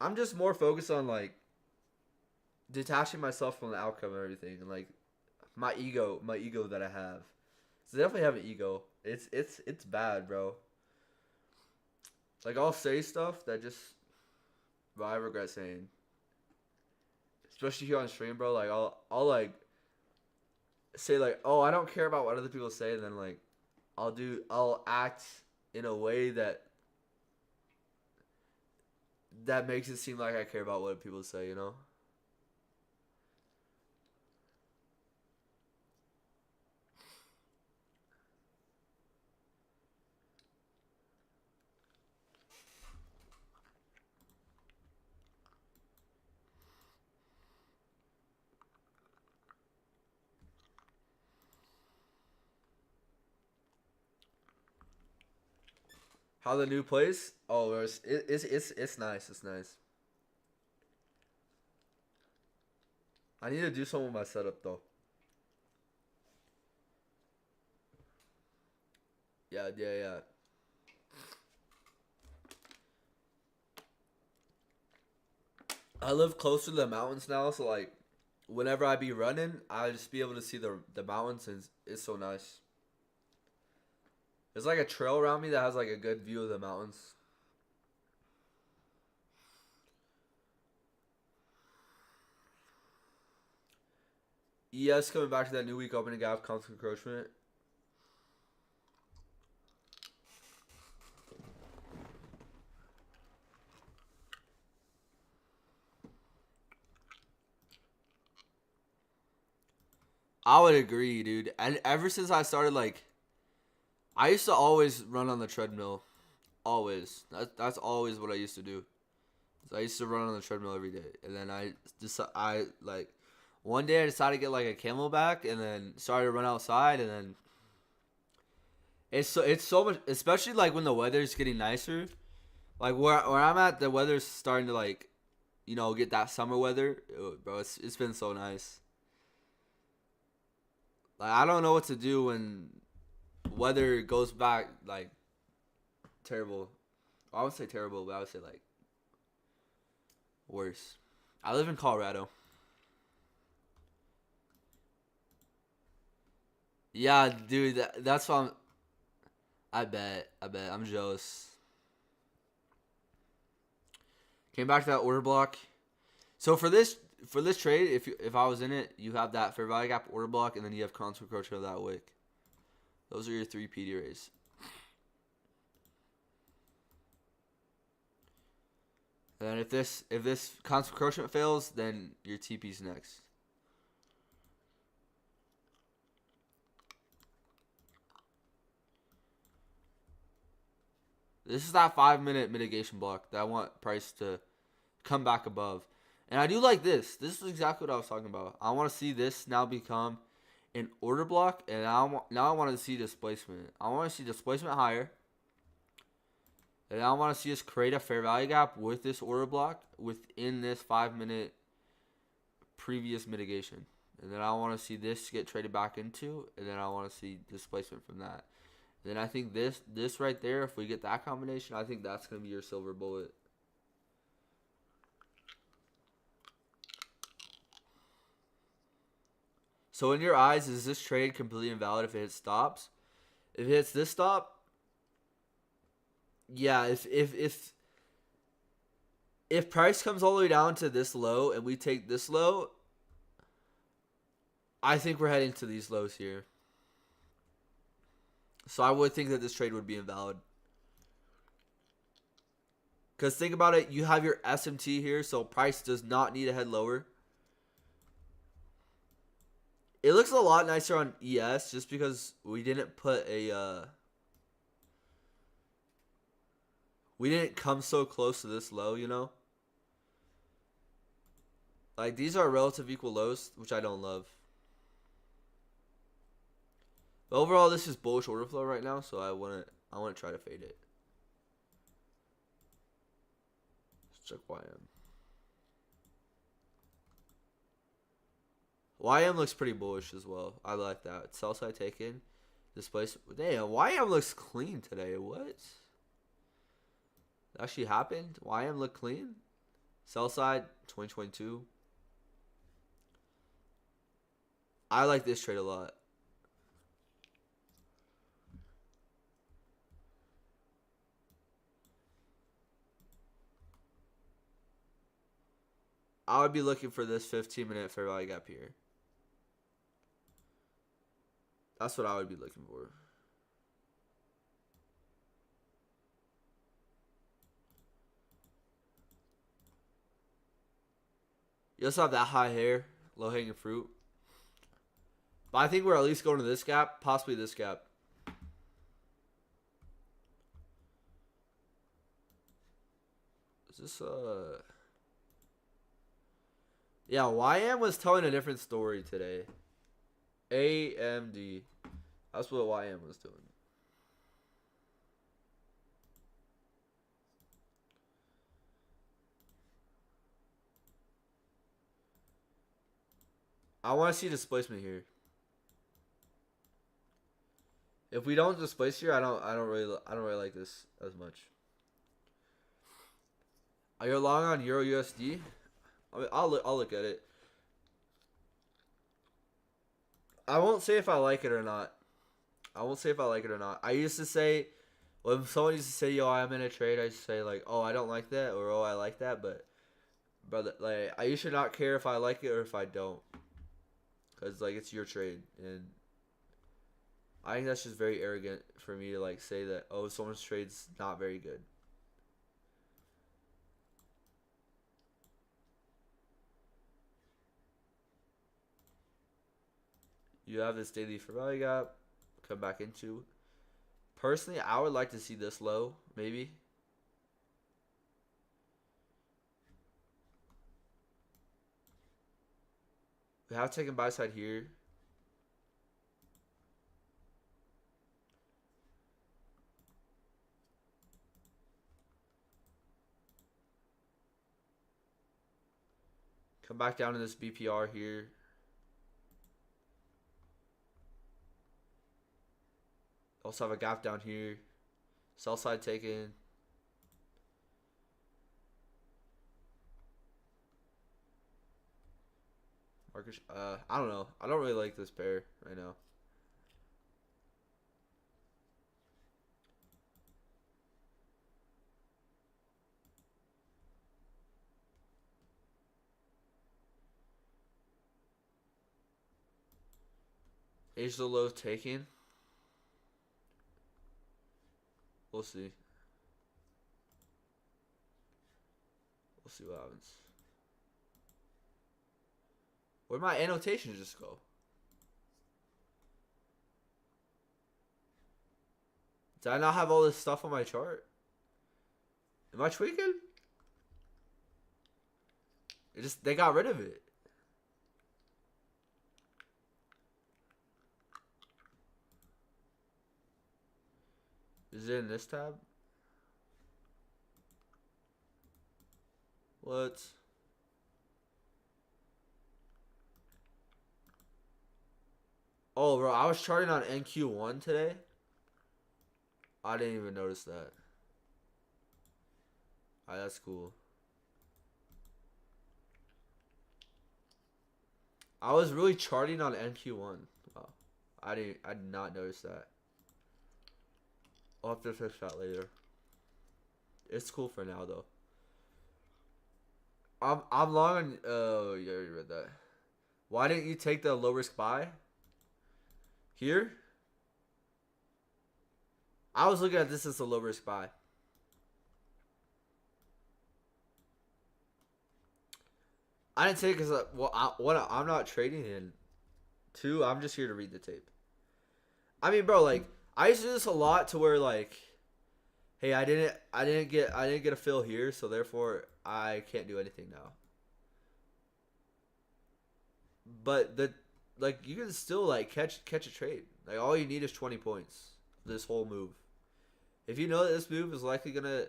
I'm just more focused on like detaching myself from the outcome and everything, and like my ego that I have. So I definitely have an ego. It's bad, bro. Like, I'll say stuff that just, I regret saying. Especially here on stream, bro. Like, I'll like say like, oh, I don't care about what other people say, and then like I'll act in a way that makes it seem like I care about what people say, you know? How the new place? Oh, it's nice. It's nice. I need to do some with my setup though. Yeah. I live closer to the mountains now, so like whenever I be running, I just be able to see the mountains, and it's so nice. There's like a trail around me that has like a good view of the mountains. ES coming back to that new week opening gap, constant encroachment. I would agree, dude. And ever since I started, like, I used to always run on the treadmill. Always. That's always what I used to do. So I used to run on the treadmill every day. And then like, one day I decided to get, like, a Camelback, and then started to run outside, and then it's so much, especially, like, when the weather's getting nicer. Like, where I'm at, the weather's starting to, like, you know, get that summer weather. Bro, it's been so nice. Like, I don't know what to do when weather goes back, like, terrible. I would say terrible, but I would say, like, worse. I live in Colorado. Yeah, dude, that's why I bet. I bet. I'm jealous. Came back to that order block. So for this trade, if I was in it, you have that fair value gap order block, and then you have constant encroachment of that wick. Those are your three PD rays. And then if this constant encroachment fails, then your TP's next. This is that 5-minute mitigation block that I want price to come back above. And I do like this. This is exactly what I was talking about. I want to see this now become an order block, and now I want to see displacement. I want to see displacement higher. And I want to see us create a fair value gap with this order block within this 5-minute previous mitigation. And then I want to see this get traded back into, and then I want to see displacement from that. Then I think this right there, if we get that combination, I think that's going to be your silver bullet. So in your eyes, is this trade completely invalid if it hits stops? If it hits this stop, yeah, if price comes all the way down to this low and we take this low, I think we're heading to these lows here. So I would think that this trade would be invalid. Because think about it, you have your SMT here, so price does not need to head lower. It looks a lot nicer on ES just because we didn't put a... we didn't come so close to this low, you know? Like, these are relative equal lows, which I don't love. But overall, this is bullish order flow right now, so I want to try to fade it. Let's check YM. YM looks pretty bullish as well. I like that. Sell side taken. Displace. Damn, YM looks clean today. What? That actually happened? YM look clean? Sell side 2022. I like this trade a lot. I would be looking for this 15-minute fair value gap here. That's what I would be looking for. You also have that high hair, low hanging fruit. But I think we're at least going to this gap, possibly this gap. Is this yeah, YM was telling a different story today. AMD. That's what YM was doing. I want to see displacement here. If we don't displace here, I don't really like this as much. Are you long on Euro USD? I mean, I'll look at it. I won't say if I like it or not. I used to say, when someone used to say, "Yo, I'm in a trade," I used to say like, "Oh, I don't like that," or "Oh, I like that." But brother, like, I used to not care if I like it or if I don't, cause like it's your trade, and I think that's just very arrogant for me to like say that, oh, someone's trade's not very good. You have this daily fair value gap, come back into. Personally, I would like to see this low, maybe. We have taken buy side here. Come back down to this BPR here. Also have a gap down here. Sell side taken. Marcus. I don't know. I don't really like this pair right now. Age of the low taking. We'll see. We'll see what happens. Where'd my annotations just go? Did I not have all this stuff on my chart? Am I tweaking? They got rid of it. Is it in this tab? What? Oh, bro, I was charting on NQ1 today. I didn't even notice that. Alright, that's cool. I was really charting on NQ1. Wow. I did not notice that. I'll have to fix that later. It's cool for now though. I'm long on oh yeah, you read that. Why didn't you take the low risk buy? Here? I was looking at this as a low risk buy. I didn't take it because well, I'm not trading in. Two, I'm just here to read the tape. I mean, bro, like I used to do this a lot to where like, hey, I didn't get a fill here, so therefore I can't do anything now. But like you can still like catch a trade. Like all you need is 20 points. This whole move. If you know that this move is likely gonna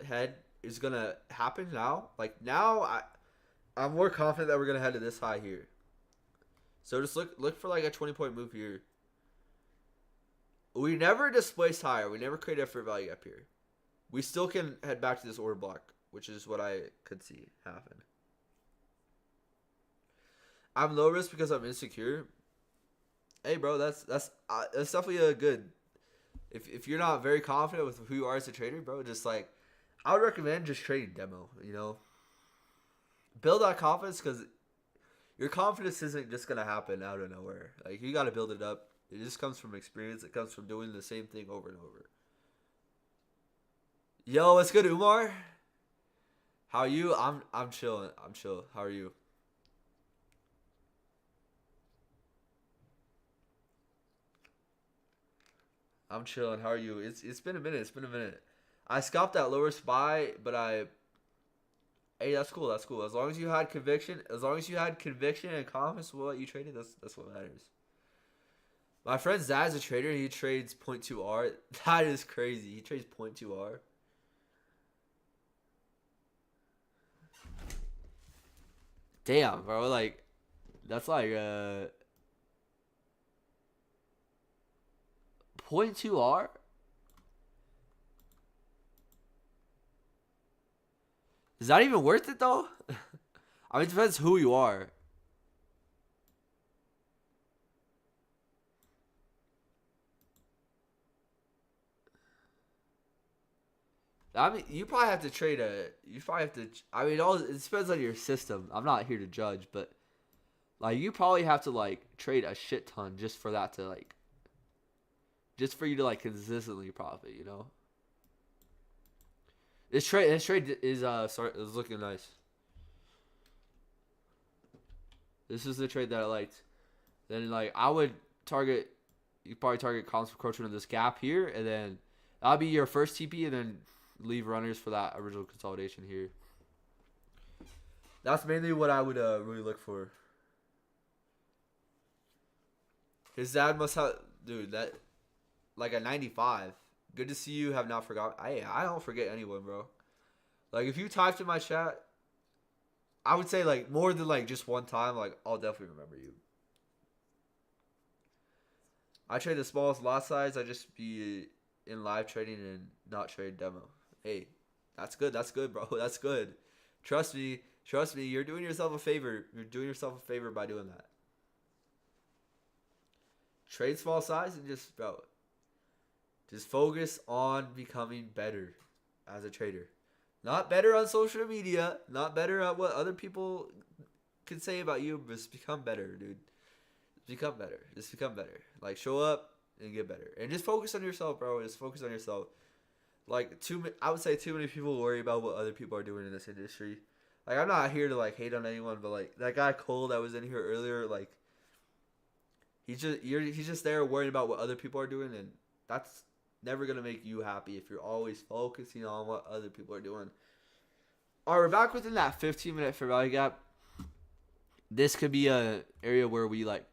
happen now, like now I'm more confident that we're gonna head to this high here. So just look for like a 20-point move here. We never displaced higher. We never created effort value up here. We still can head back to this order block, which is what I could see happen. I'm low risk because I'm insecure. Hey, bro, that's definitely a good. If you're not very confident with who you are as a trader, bro, just like I would recommend just trading demo. You know, build that confidence because your confidence isn't just gonna happen out of nowhere. Like you got to build it up. It just comes from experience. It comes from doing the same thing over and over. Yo, what's good, Umar? How are you? I'm chilling. I'm chill. How are you? I'm chilling. How are you? It's been a minute. It's been a minute. I scalped that lower spy, but hey, that's cool. That's cool. As long as you had conviction, and confidence with what you traded, that's what matters. My friend Zad's a trader. He trades 0.2 R. That is crazy. He trades 0.2 R. Damn, bro. Like, that's like 0.2 R. Is that even worth it though? I mean, it depends who you are. I mean, you probably have to trade a. You probably have to. I mean, it depends on your system. I'm not here to judge, but like you probably have to like trade a shit ton just for that to like. Just for you to like consistently profit, you know. This trade is looking nice. This is the trade that I liked. Then like I would target. You probably target columns encroachment of this gap here, and then that'll be your first TP, and then leave runners for that original consolidation here. That's mainly what I would really look for. His dad must have, dude, that like a 95. Good to see you have not forgotten. I don't forget anyone, bro. Like if you typed in my chat, I would say like more than like just one time, like I'll definitely remember you. I trade the smallest lot size. I just be in live trading and not trade demo. Hey, that's good. That's good, bro. That's good. Trust me. Trust me. You're doing yourself a favor. You're doing yourself a favor by doing that. trade small size and just, bro, just focus on becoming better as a trader. Not better on social media, not better at what other people can say about you, but just become better, dude. Just become better. Just become better. Like, show up and get better. And just focus on yourself, bro. Just focus on yourself. Like, I would say too many people worry about what other people are doing in this industry. Like, I'm not here to, like, hate on anyone, but, like, that guy Cole that was in here earlier, like, he's just there worrying about what other people are doing, and that's never going to make you happy if you're always focusing on what other people are doing. All right, we're back within that 15-minute fair value gap. This could be a area where we, like,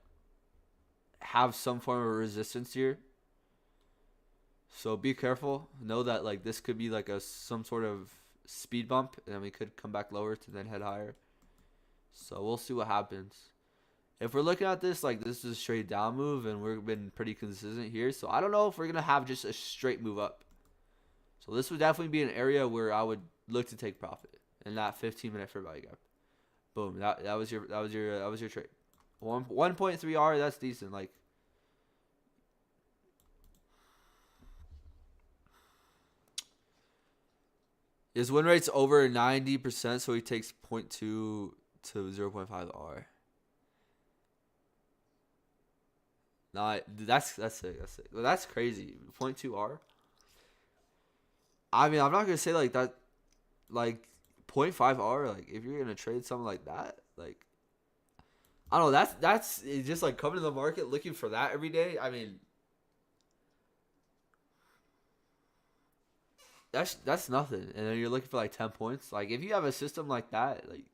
have some form of resistance here. So be careful. Know that, like, this could be like some sort of speed bump, and then we could come back lower to then head higher. So we'll see what happens. If we're looking at this, like, this is a straight down move, and we've been pretty consistent here. So I don't know if we're gonna have just a straight move up. So this would definitely be an area where I would look to take profit in that 15-minute fair value gap. Boom. That was your trade. 1.3 R. That's decent. Like, his win rate's over 90%, so he takes 0.2 to 0.5 R. Nah, that's sick. That's sick. Well, that's crazy. 0.2 R. I mean, I'm not gonna say like that, like 0.5 R. Like, if you're gonna trade something like that, like, I don't know. That's it's just like coming to the market looking for that every day. I mean, that's nothing. And then you're looking for like 10 points. Like, if you have a system like that, like,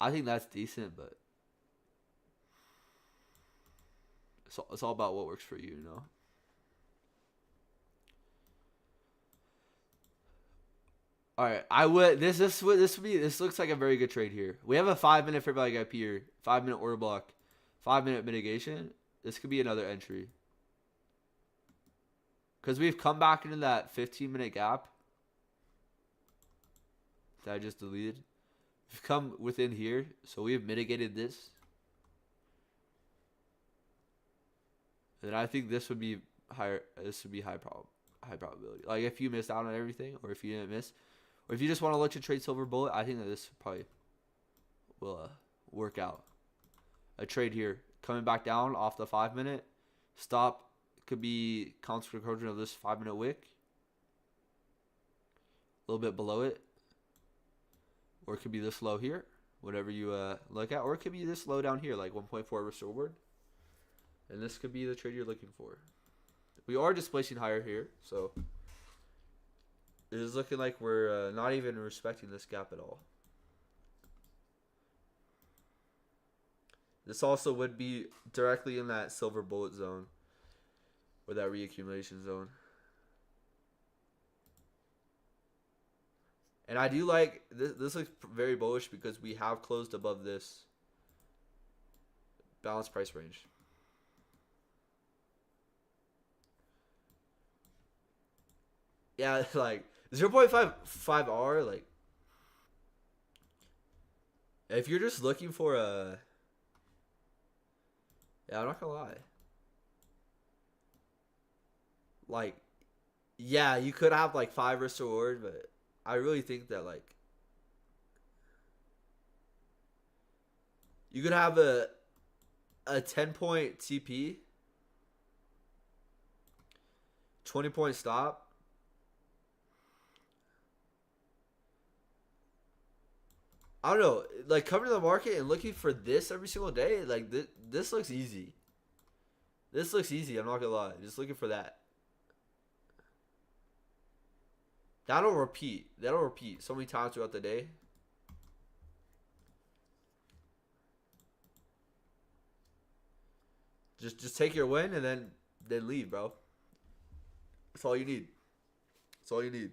I think that's decent, but it's all about what works for you, you know. All right, I would this looks like a very good trade here. We have a 5-minute fair value gap here, 5-minute order block, 5-minute mitigation. This could be another entry because we've come back into that 15-minute gap that I just deleted. We've come within here, so we have mitigated this, and I think this would be higher. This would be high probability. Like, if you missed out on everything, or if you didn't miss. Or if you just want to look to trade silver bullet, I think that this probably will work out. A trade here. Coming back down off the 5-minute. Stop could be constant corrosion of this 5-minute wick. A little bit below it. Or it could be this low here. Whatever you look at. Or it could be this low down here, like 1.4 risk reward. And this could be the trade you're looking for. We are displacing higher here, so it is looking like we're not even respecting this gap at all. This also would be directly in that silver bullet zone, or that reaccumulation zone. And I do like this. This looks very bullish because we have closed above this balanced price range. Yeah, like 0.55 R, like, if you're just looking for a, yeah, I'm not gonna lie. Like, yeah, you could have like 5 risk reward, but I really think that, like, you could have a 10-point TP, 20-point stop. I don't know, like, coming to the market and looking for this every single day, like, this looks easy. This looks easy, I'm not gonna lie. Just looking for that. That'll repeat. That'll repeat so many times throughout the day. Just take your win and then leave, bro. That's all you need. That's all you need.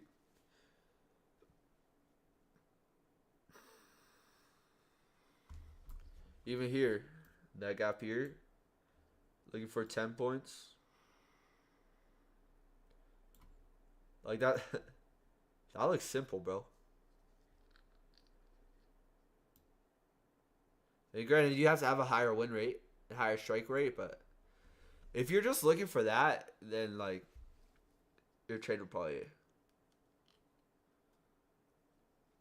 Even here, that gap here, looking for 10 points. Like that, that looks simple, bro. And granted, you have to have a higher win rate, a higher strike rate, but If you're just looking for that, then like your trade would probably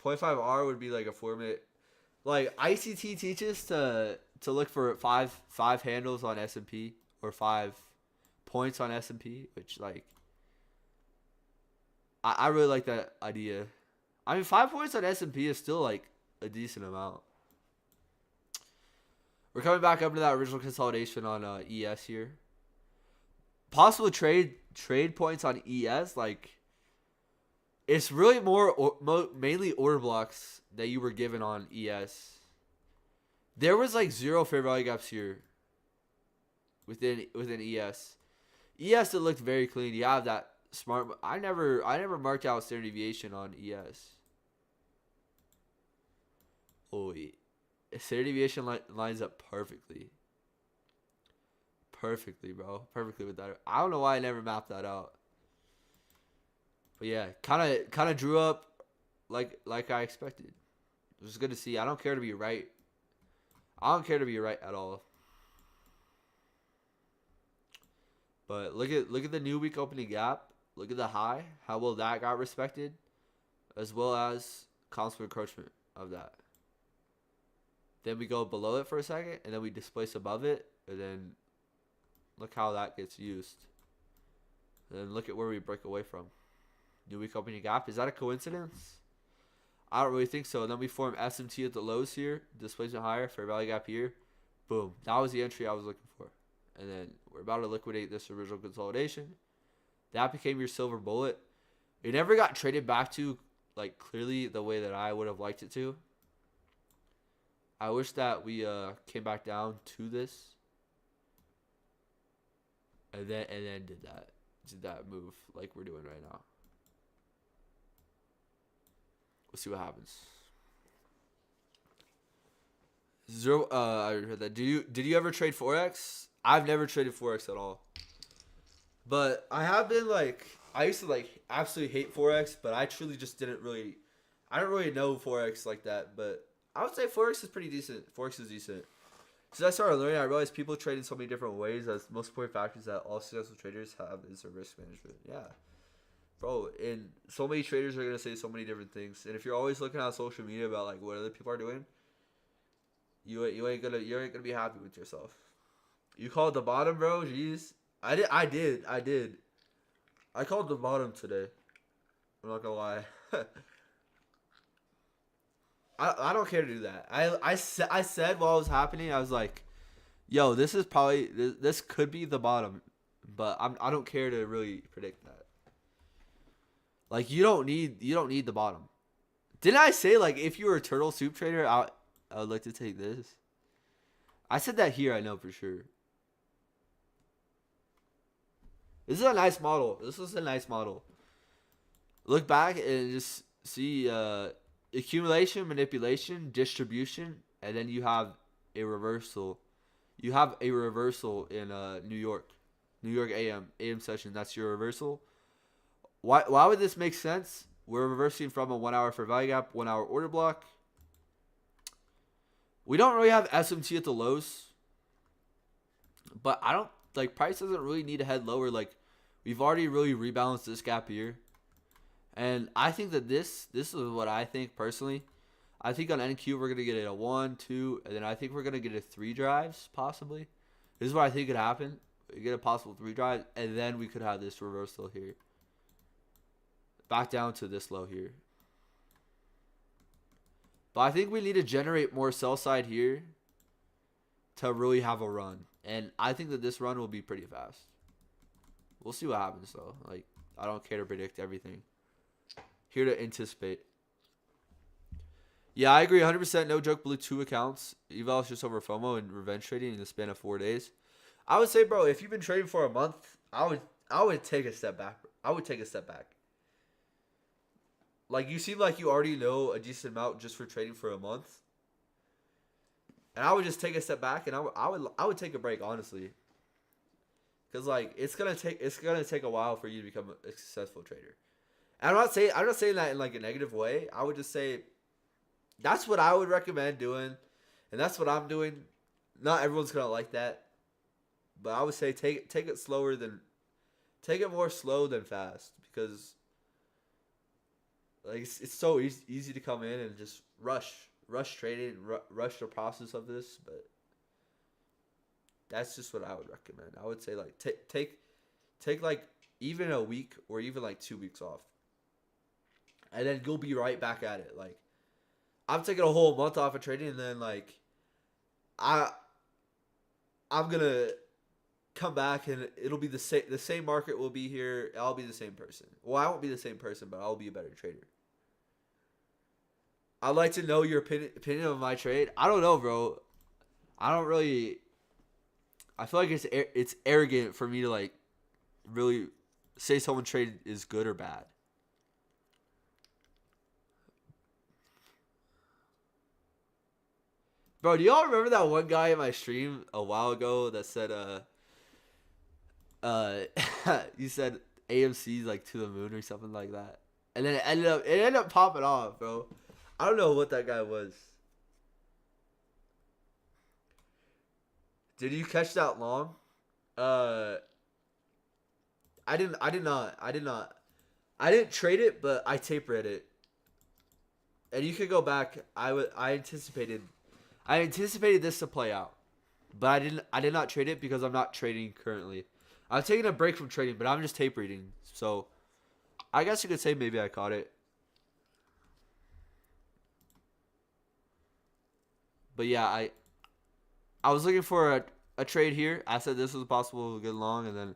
0.5R would be like a 4-minute. Like ICT teaches to look for five handles on S&P or 5 points on S&P, which like I really like that idea. I mean, 5 points on S&P is still like a decent amount. We're coming back up to that original consolidation on ES here. Possible trade points on ES, like it's really mainly order blocks that you were given on ES. There was like 0 fair value gaps here within ES. ES, it looked very clean. You have that smart. I never marked out standard deviation on ES. Oh, standard deviation lines up perfectly. Perfectly, bro. Perfectly with that. I don't know why I never mapped that out. But yeah, kind of drew up like I expected. It was good to see. I don't care to be right. I don't care to be right at all. But look at the new week opening gap. Look at the high. How well that got respected, as well as constant encroachment of that. Then we go below it for a second, and then we displace above it, and then look how that gets used. And then look at where we break away from. New week opening gap. Is that a coincidence? I don't really think so. And then we form SMT at the lows here. Displacement higher. Fair value gap here. Boom. That was the entry I was looking for. And then we're about to liquidate this original consolidation. That became your silver bullet. It never got traded back to like clearly the way that I would have liked it to. I wish that we came back down to this. And then did that move like we're doing right now. We'll see what happens. Zero. I heard that. Did you ever trade Forex? I've never traded Forex at all. But I have been like, I used to like absolutely hate Forex, but I truly just I don't really know Forex like that. But I would say Forex is pretty decent. Forex is decent. Since I started learning, I realized people trade in so many different ways. That's the most important factors that all successful traders have is their risk management. Yeah. Bro, and so many traders are going to say so many different things. And if you're always looking on social media about like what other people are doing, you ain't gonna be happy with yourself. You called the bottom, bro? Jeez. I did. I called the bottom today. I'm not gonna lie. I don't care to do that. I said while it was happening, I was like, yo, this is probably this could be the bottom, but I don't care to really predict that. Like you don't need the bottom. Didn't I say like if you were a turtle soup trader, I would like to take this? I said that here, I know for sure. This is a nice model. This was a nice model. Look back and just see accumulation, manipulation, distribution, and then you have a reversal. You have a reversal in New York AM session. That's your reversal. Why would this make sense? We're reversing from a 1 hour fair value gap, 1 hour order block. We don't really have SMT at the lows, but I don't like price doesn't really need to head lower. Like we've already really rebalanced this gap here. And I think that this is what I think personally. I think on NQ we're gonna get a 1, 2, and then I think we're gonna get a 3 drives possibly. This is what I think could happen. We get a possible 3 drive, and then we could have this reversal here. Back down to this low here. But I think we need to generate more sell side here to really have a run. And I think that this run will be pretty fast. We'll see what happens though. Like I don't care to predict everything. Here to anticipate. Yeah, I agree 100%. No joke, blew 2 accounts. Eval is just over FOMO and revenge trading in the span of 4 days. I would say, bro, if you've been trading for a month, I would take a step back. I would take a step back. Like you seem like you already know a decent amount just for trading for a month. And I would just take a step back and I would take a break, honestly. Cause like it's gonna take a while for you to become a successful trader. And I'm not saying that in like a negative way. I would just say that's what I would recommend doing, and that's what I'm doing. Not everyone's gonna like that. but I would say take it slower than take it more slow than fast because like it's so easy to come in and just rush trading, rush the process of this. But that's just what I would recommend. I would say like take like even a week or even like 2 weeks off, and then you'll be right back at it. Like I'm taking a whole month off of trading, and then like I I'm gonna come back and it'll be the same. The same market will be here. I'll be the same person. Well, I won't be the same person, but I'll be a better trader. I'd like to know your opinion of my trade. I don't know, bro. I don't really. I feel like it's arrogant for me to like really say someone trade is good or bad. Bro, do y'all remember that one guy in my stream a while ago that said uh you said AMC's like to the moon or something like that. And then it ended up popping off, bro. I don't know what that guy was. Did you catch that long? Uh I did not. I didn't trade it, but I tape read it. And you could go back. I anticipated this to play out. But I did not trade it because I'm not trading currently. I'm taking a break from trading, but I'm just tape reading. So I guess you could say maybe I caught it. But yeah, I was looking for a trade here. I said this was possible to get long, and then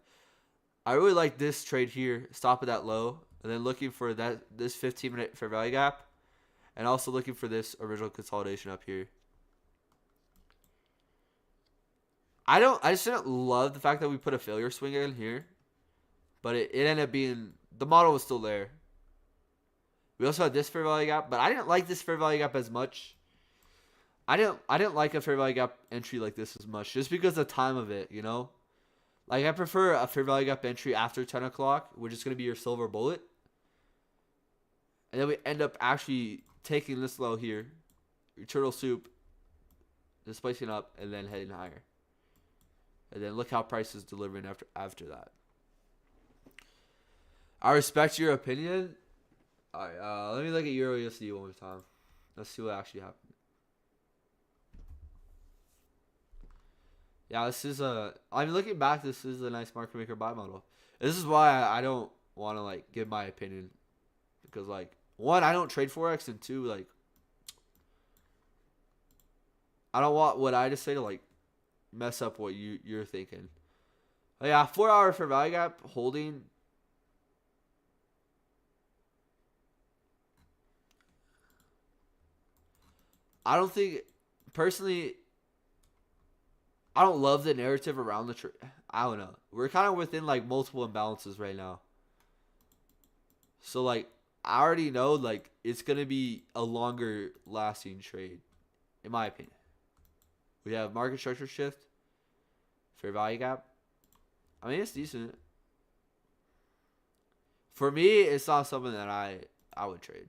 I really like this trade here. Stop at that low, and then looking for this 15-minute fair value gap, and also looking for this original consolidation up here. I just didn't love the fact that we put a failure swing in here, but it ended up being the model was still there. We also had this fair value gap, but I didn't like this fair value gap as much. I didn't like a fair value gap entry like this as much, just because of the time of it, you know. Like I prefer a fair value gap entry after 10 o'clock, which is gonna be your silver bullet, and then we end up actually taking this low here, your turtle soup, displacing up, and then heading higher. And then look how price is delivering after that. I respect your opinion. All right, let me look at Euro USD one more time. Let's see what actually happened. Yeah, this is I'm looking back. This is a nice market maker buy model. This is why I don't want to like give my opinion, because like one, I don't trade forex, and two, like I don't want what I just say to like mess up what you're thinking. But yeah, 4 hour fair value gap holding. I don't think personally. I don't love the narrative around the trade. I don't know. We're kind of within like multiple imbalances right now. So like I already know like it's gonna be a longer lasting trade, in my opinion. We have market structure shift, fair value gap. I mean it's decent. For me, it's not something that I would trade.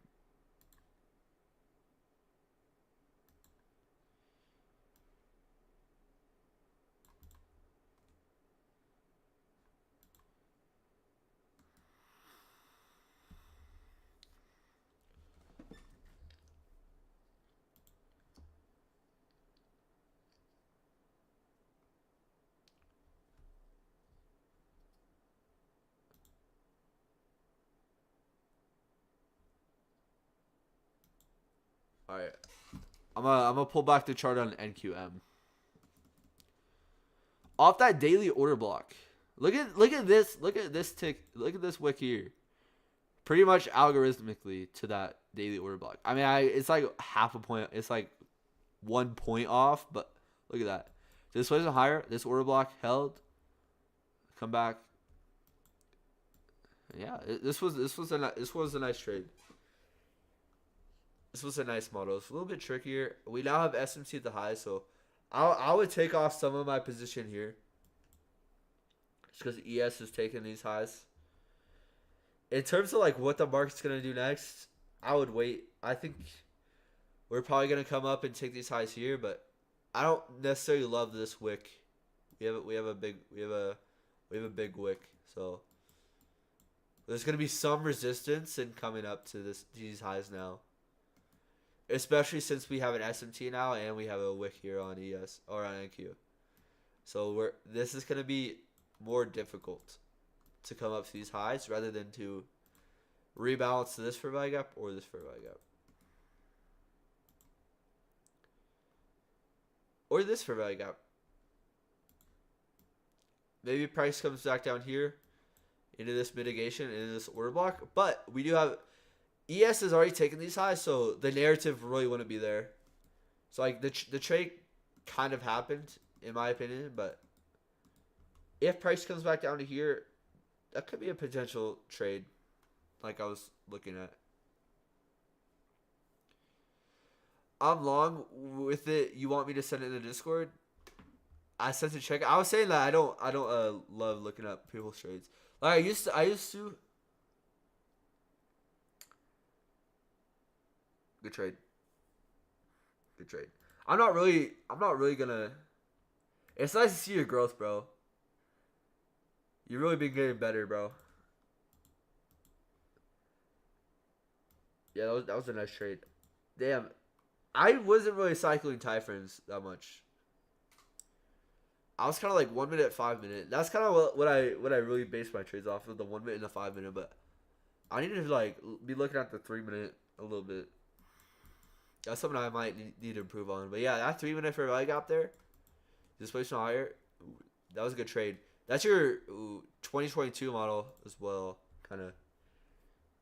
All right, I'm gonna pull back the chart on NQM off that daily order block. Look at this tick. Look at this wick here. Pretty much algorithmically to that daily order block. I mean, it's like half a point. It's like 1 point off, but look at that. This wasn't higher. This order block held. Come back. Yeah, this was a nice trade. This was a nice model. It's a little bit trickier. We now have SMC at the high, so I would take off some of my position here, just because ES is taking these highs. In terms of like what the market's gonna do next, I would wait. I think we're probably gonna come up and take these highs here, but I don't necessarily love this wick We have a big wick. So there's gonna be some resistance in coming up to these highs now, especially since we have an SMT now and we have a wick here on ES or on NQ. So this is gonna be more difficult to come up to these highs rather than to rebalance to this fair value gap or this fair value gap. Or this fair value gap. Maybe price comes back down here into this mitigation, into this order block. But we do have ES has already taken these highs, so the narrative really wouldn't be there. So like the trade kind of happened in my opinion, but if price comes back down to here, that could be a potential trade like I was looking at. I'm long with it. You want me to send it in the Discord? I sent to check. I was saying that I don't love looking up people's trades. Like I used to. Good trade. Good trade. I'm not really gonna. It's nice to see your growth, bro. You've really been getting better, bro. Yeah, that was a nice trade. Damn, I wasn't really cycling tie frames that much. I was kind of like 1 minute, 5 minute. That's kind of what I really based my trades off of, the 1 minute and the 5 minute. But I need to like be looking at the 3 minute a little bit. That's something I might need to improve on. But yeah, that 3 minute fair value gap there, displacement higher, that was a good trade. That's your 2022 model as well, kind of.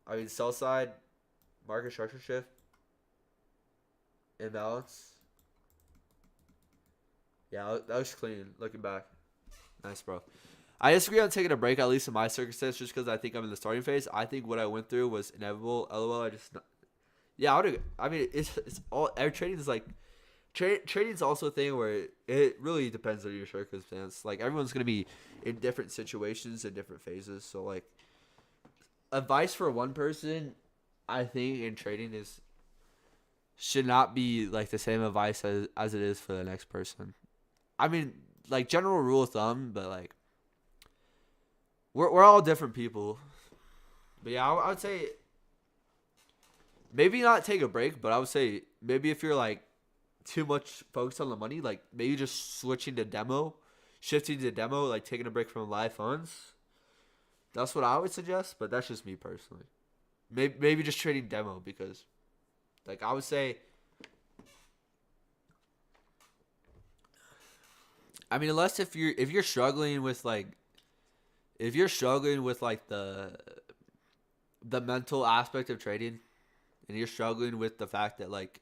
I mean, sell side, market structure shift, imbalance. Yeah, that was clean. Looking back, nice, bro. I disagree on taking a break, at least in my circumstance, just because I think I'm in the starting phase. I think what I went through was inevitable. LOL. I mean, it's all. Trading is like, trading is also a thing where it really depends on your circumstance. Like everyone's gonna be in different situations in different phases. So like, advice for one person, I think in trading should not be like the same advice as it is for the next person. I mean, like general rule of thumb, but like we're all different people. But yeah, I would say maybe not take a break, but I would say maybe if you're like too much focused on the money, like maybe just switching to demo, shifting to demo, like taking a break from live funds. That's what I would suggest, but that's just me personally. Maybe just trading demo because, like I would say, I mean, unless if you're struggling with like, the mental aspect of trading, and you're struggling with the fact that like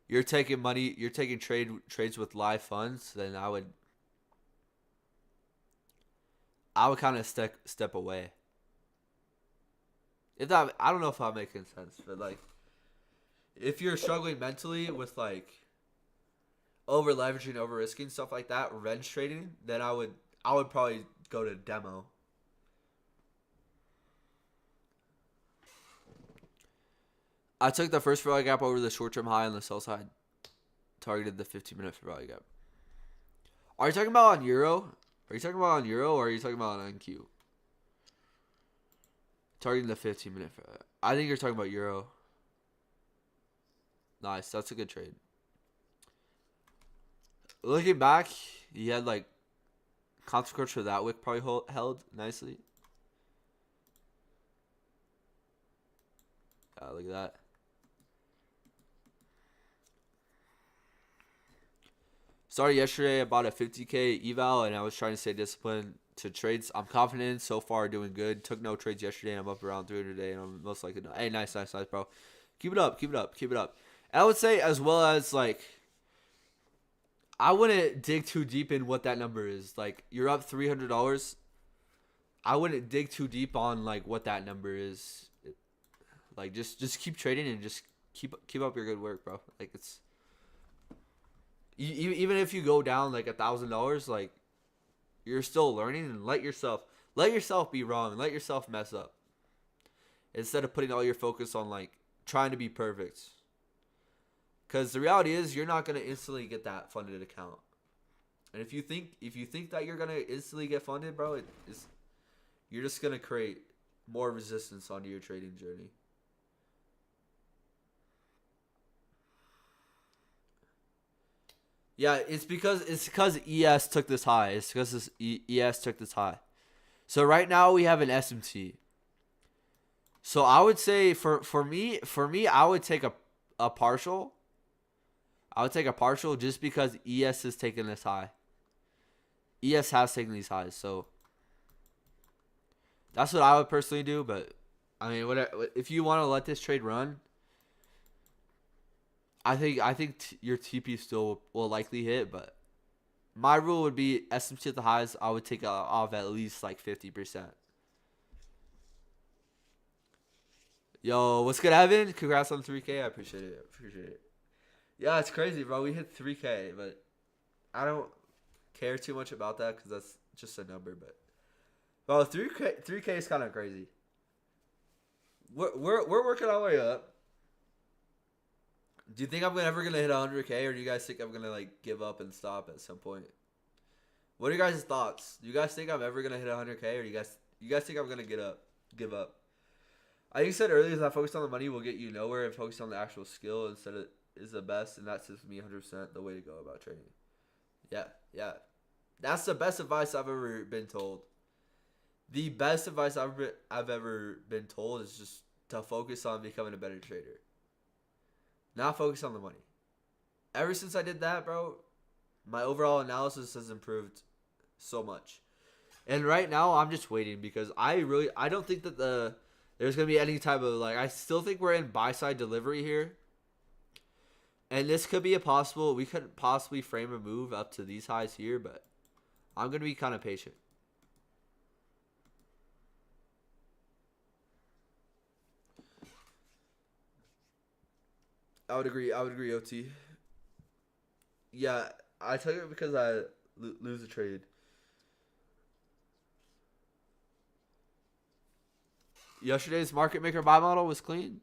you're taking trades with live funds, then I would kind of step away. If that, I don't know if I'm making sense, but like if you're struggling mentally with like over leveraging, over risking, stuff like that, revenge trading, then I would probably go to demo. I took the first fair value gap over the short-term high on the sell side. Targeted the 15-minute fair value gap. Are you talking about on Euro? Or are you talking talking about on NQ? Targeting the 15-minute fair value. I think you're talking about Euro. Nice. That's a good trade. Looking back, he had like consequence for that wick probably held nicely. Look at that. Started yesterday, I bought a 50K eval, and I was trying to stay disciplined to trades. I'm confident so far, doing good. Took no trades yesterday, and I'm up around 300 today, and I'm most likely not. Hey, nice, bro. Keep it up. And I would say as well as like, I wouldn't dig too deep in what that number is. Like you're up $300. I wouldn't dig too deep on like what that number is. Like just keep trading and just keep up your good work, bro. Like it's. Even if you go down like $1,000, like you're still learning, and let yourself be wrong, let yourself mess up, instead of putting all your focus on like trying to be perfect. Because the reality is you're not gonna instantly get that funded account. And if you think that you're gonna instantly get funded, bro, you're just gonna create more resistance onto your trading journey. Yeah, it's because ES took this high. It's because ES took this high. So right now we have an SMT. So I would say for me I would take a partial. I would take a partial just because ES is taking this high. ES has taken these highs, so that's what I would personally do. But I mean, if you want to let this trade run, I think your TP still will likely hit. But my rule would be SMT at the highs. I would take off at least like 50%. Yo, what's good, Evan? Congrats on 3K. I appreciate it. Appreciate it. Yeah, it's crazy, bro. We hit 3K, but I don't care too much about that because that's just a number. But bro, 3K is kind of crazy. We're working our way up. Do you think I'm ever gonna hit 100K, or do you guys think I'm gonna like give up and stop at some point? What are your guys' thoughts? Do you guys think I'm ever gonna hit 100K, or do you guys think I'm gonna give up? I think you said earlier that focus on the money will get you nowhere, and focus on the actual skill instead of is the best, and that's just me 100% the way to go about trading. Yeah. That's the best advice I've ever been told. The best advice I've ever been told is just to focus on becoming a better trader. Not focus on the money. Ever since I did that, bro, my overall analysis has improved so much. And right now, I'm just waiting because I don't think that there's going to be any type of, like, I still think we're in buy-side delivery here. And this could be we could possibly frame a move up to these highs here, but I'm going to be kind of patient. I would agree, OT. Yeah, I tell you because I lose a trade. Yesterday's market maker buy model was clean.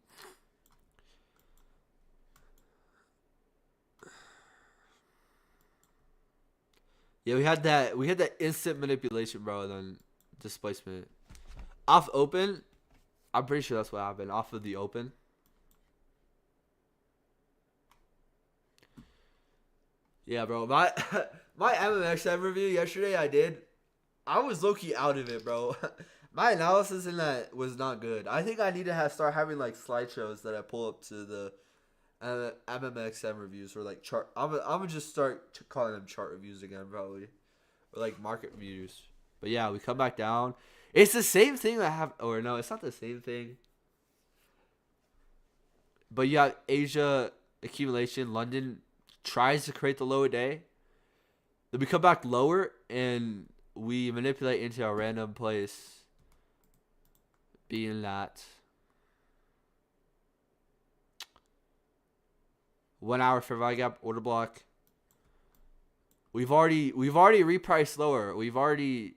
Yeah, we had that instant manipulation, bro, and then displacement. Off open, I'm pretty sure that's what happened. Off of the open. Yeah, bro. My my MMXM review yesterday I was low-key out of it, bro. My analysis in that was not good. I think I need to start having like slideshows that I pull up to the MMXM reviews, or like chart. I'm gonna just start calling them chart reviews again, probably, or like market reviews. But yeah, we come back down. It's the same thing or no, it's not the same thing. But yeah, Asia accumulation, London tries to create the low a day. Then we come back lower and we manipulate into a random place. Being that 1 hour fair value gap order block. We've already repriced lower. We've already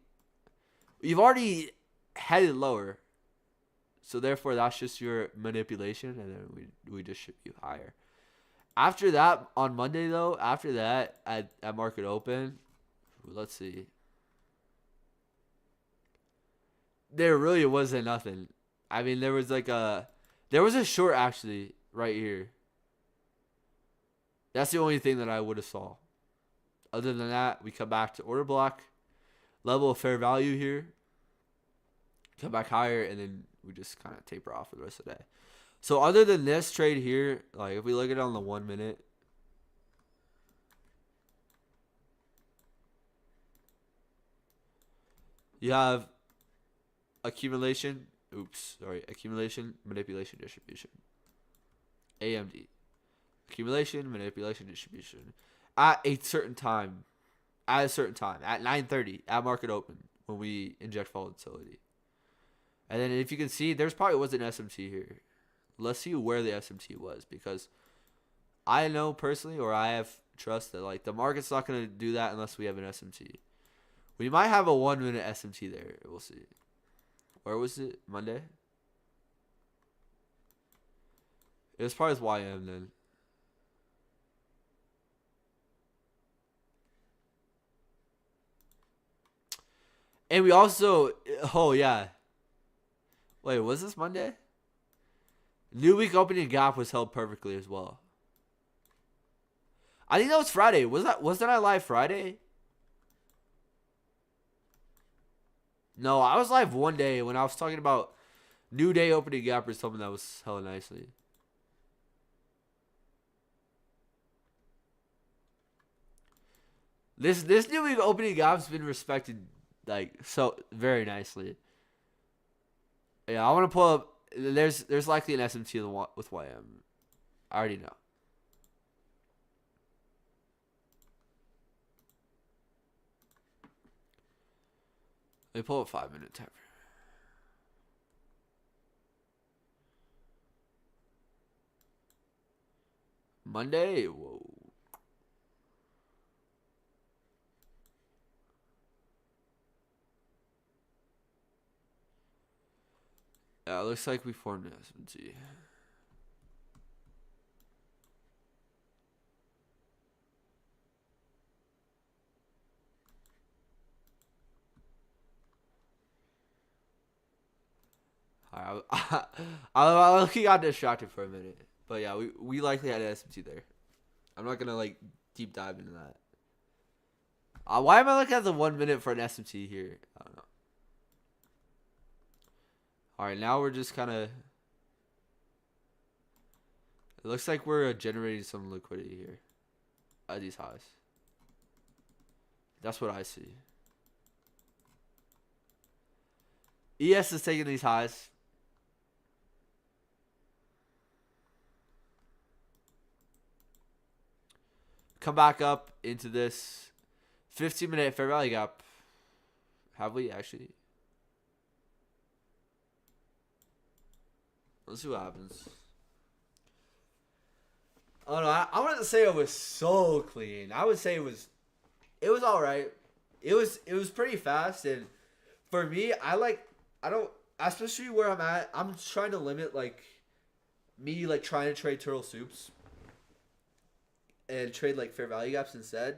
headed lower. So therefore that's just your manipulation, and then we just ship you higher. After that, on Monday though, at market open, let's see. There really wasn't nothing. I mean, there was a short actually right here. That's the only thing that I would have saw. Other than that, we come back to order block, level of fair value here, come back higher, and then we just kind of taper off for the rest of the day. So other than this trade here, like if we look at it on the 1 minute, you have accumulation, manipulation, distribution. AMD. Accumulation, manipulation, distribution. At a certain time, at 9:30, at market open, when we inject volatility. And then if you can see, there's probably was an SMT here. Let's see where the SMT was, because I know personally, or I have trust that like the market's not going to do that unless we have an SMT. We might have a 1 minute SMT there. We'll see. Where was it? Monday? It was probably YM then. And we also, oh yeah. Wait, was this Monday? New week opening gap was held perfectly as well. I think that was Friday. Wasn't I live Friday? No, I was live one day when I was talking about new day opening gap or something that was hella nicely. This new week opening gap's been respected like so very nicely. Yeah, I want to pull up. There's likely an SMT with YM. I already know. Let me pull up 5-minute timer. Monday? Whoa. Yeah, it looks like we formed an SMT. Alright, I got distracted for a minute. But yeah, we likely had an SMT there. I'm not gonna like deep dive into that. Why am I looking at the 1 minute for an SMT here? I don't know. Alright, now we're just kind of... It looks like we're generating some liquidity here at these highs. That's what I see. ES is taking these highs. Come back up into this 15-minute fair value gap. Have we actually? Let's see what happens. Oh no, I wouldn't say it was so clean. I would say it was all right. It was pretty fast, and for me, I don't, especially where I'm at. I'm trying to limit like me like trying to trade turtle soups and trade like fair value gaps instead.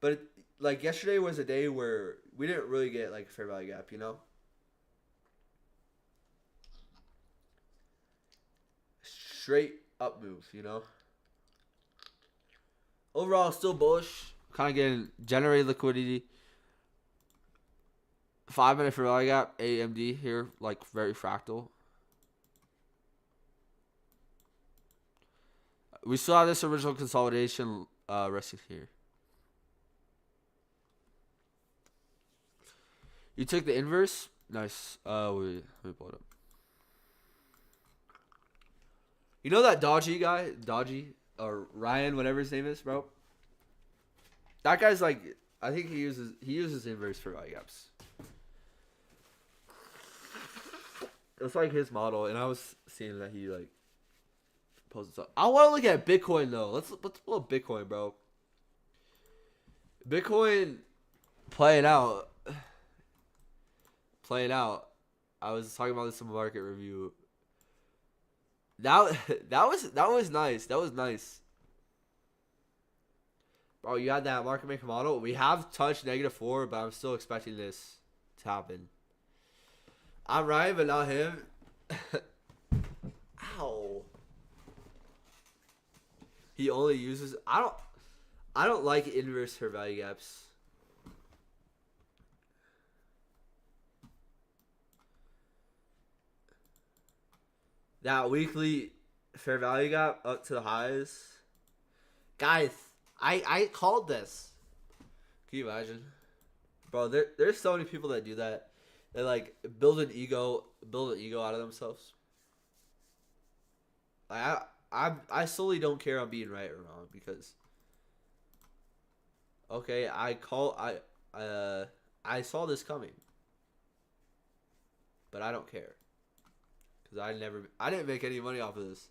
But like yesterday was a day where we didn't really get like a fair value gap, you know. Straight up move, you know. Overall, still bullish. Kind of getting generated liquidity. 5-minute fair value gap, AMD here, like very fractal. We still have this original consolidation resting here. You took the inverse? Nice. Wait, let me pull it up. You know that Dodgy guy? Dodgy? Or Ryan, whatever his name is, bro? That guy's like, I think he uses inverse for value gaps. It's like his model, and I was seeing that he like posts up. I want to look at Bitcoin though. Let's pull up Bitcoin, bro. Bitcoin playing out. I was talking about this in my market review. That was nice. That was nice. Bro, you had that market maker model. We have touched -4, but I'm still expecting this to happen. I'm right, but not him. Ow. He only uses... I don't like inverse fair value gaps. That weekly fair value gap up to the highs. Guys, I called this. Can you imagine? Bro, there's so many people that do that. They like build an ego out of themselves. I solely don't care on being right or wrong because okay, I saw this coming. But I don't care. Cuz I didn't make any money off of this.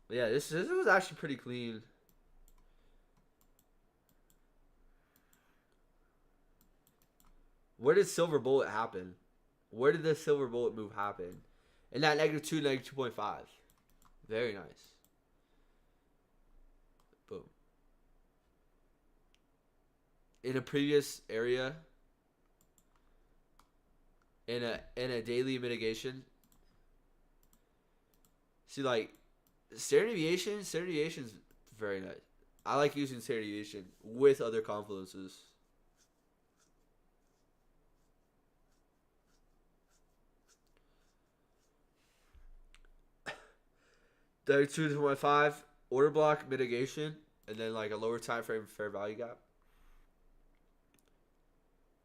But yeah, this was actually pretty clean. Where did Silver Bullet happen? Where did the Silver Bullet move happen? In that -2, -2.5. Very nice. Boom. In a previous area, in a daily mitigation. See, like standard deviation is very nice. I like using standard deviation with other confluences. The 2.5 order block mitigation, and then like a lower time frame fair value gap.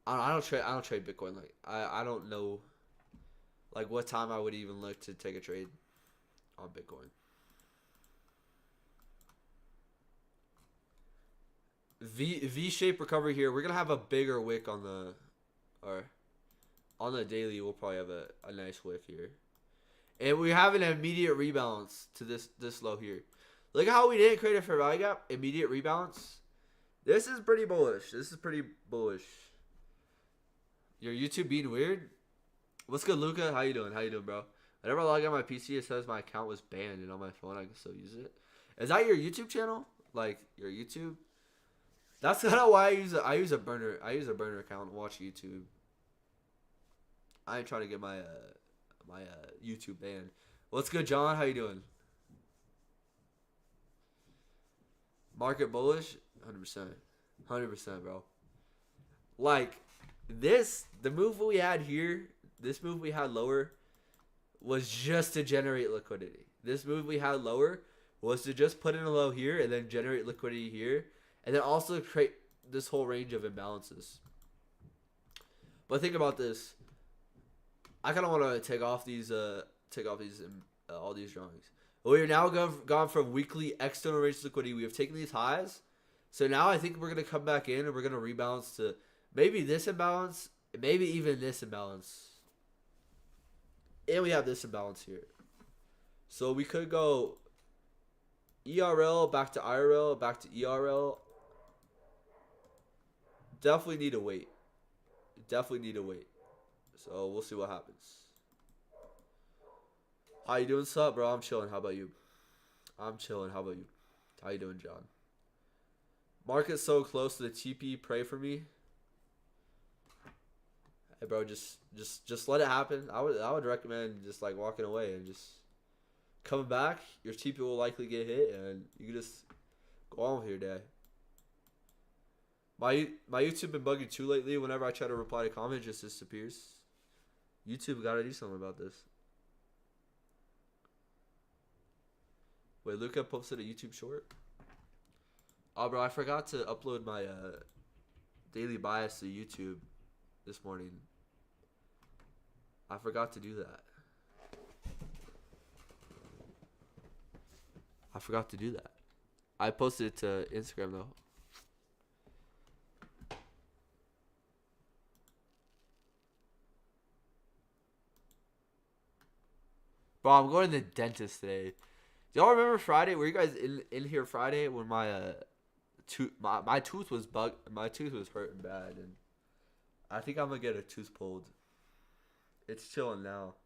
I don't trade Bitcoin. Like I don't know like what time I would even look to take a trade on Bitcoin. V shape recovery here. We're gonna have a bigger wick on the or on the daily. We'll probably have a nice wick here, and we have an immediate rebalance to this low here. Look at how we didn't create a fair value gap. Immediate rebalance. This is pretty bullish. This is pretty bullish. Your YouTube being weird. What's good, Luca? How you doing? How you doing, bro? Whenever I log on my PC, it says my account was banned, and on my phone, I can still use it. Is that your YouTube channel? Like your YouTube? That's kind of why I use a burner. I use a burner account to watch YouTube. I ain't trying to get my YouTube banned. What's good, John? How you doing? Market bullish, 100%, 100%, bro. Like the move we had here, this move we had lower, was just to generate liquidity. This move we had lower was to just put in a low here and then generate liquidity here, and then also create this whole range of imbalances. But think about this. I kind of want to take off these all these drawings. We are now gone from weekly external range liquidity. We have taken these highs, so now I think we're gonna come back in and we're gonna rebalance to maybe this imbalance, maybe even this imbalance, and we have this imbalance here. So we could go ERL back to IRL back to ERL. Definitely need to wait. Definitely need to wait. So we'll see what happens. How you doing, sup, bro? I'm chilling. How about you? I'm chilling. How about you? How you doing, John? Market's so close to the TP. Pray for me. Hey, bro, just let it happen. I would recommend just like walking away and just coming back. Your TP will likely get hit, and you can just go on with your day. My YouTube been bugging too lately. Whenever I try to reply to comments, it just disappears. YouTube gotta do something about this. Wait, Luca posted a YouTube short? Oh, bro, I forgot to upload my daily bias to YouTube this morning. I forgot to do that. I forgot to do that. I posted it to Instagram, though. Bro, I'm going to the dentist today. Do y'all remember Friday? Were you guys in here Friday when my my tooth was my tooth was hurting bad, and I think I'm gonna get a tooth pulled. It's chilling now.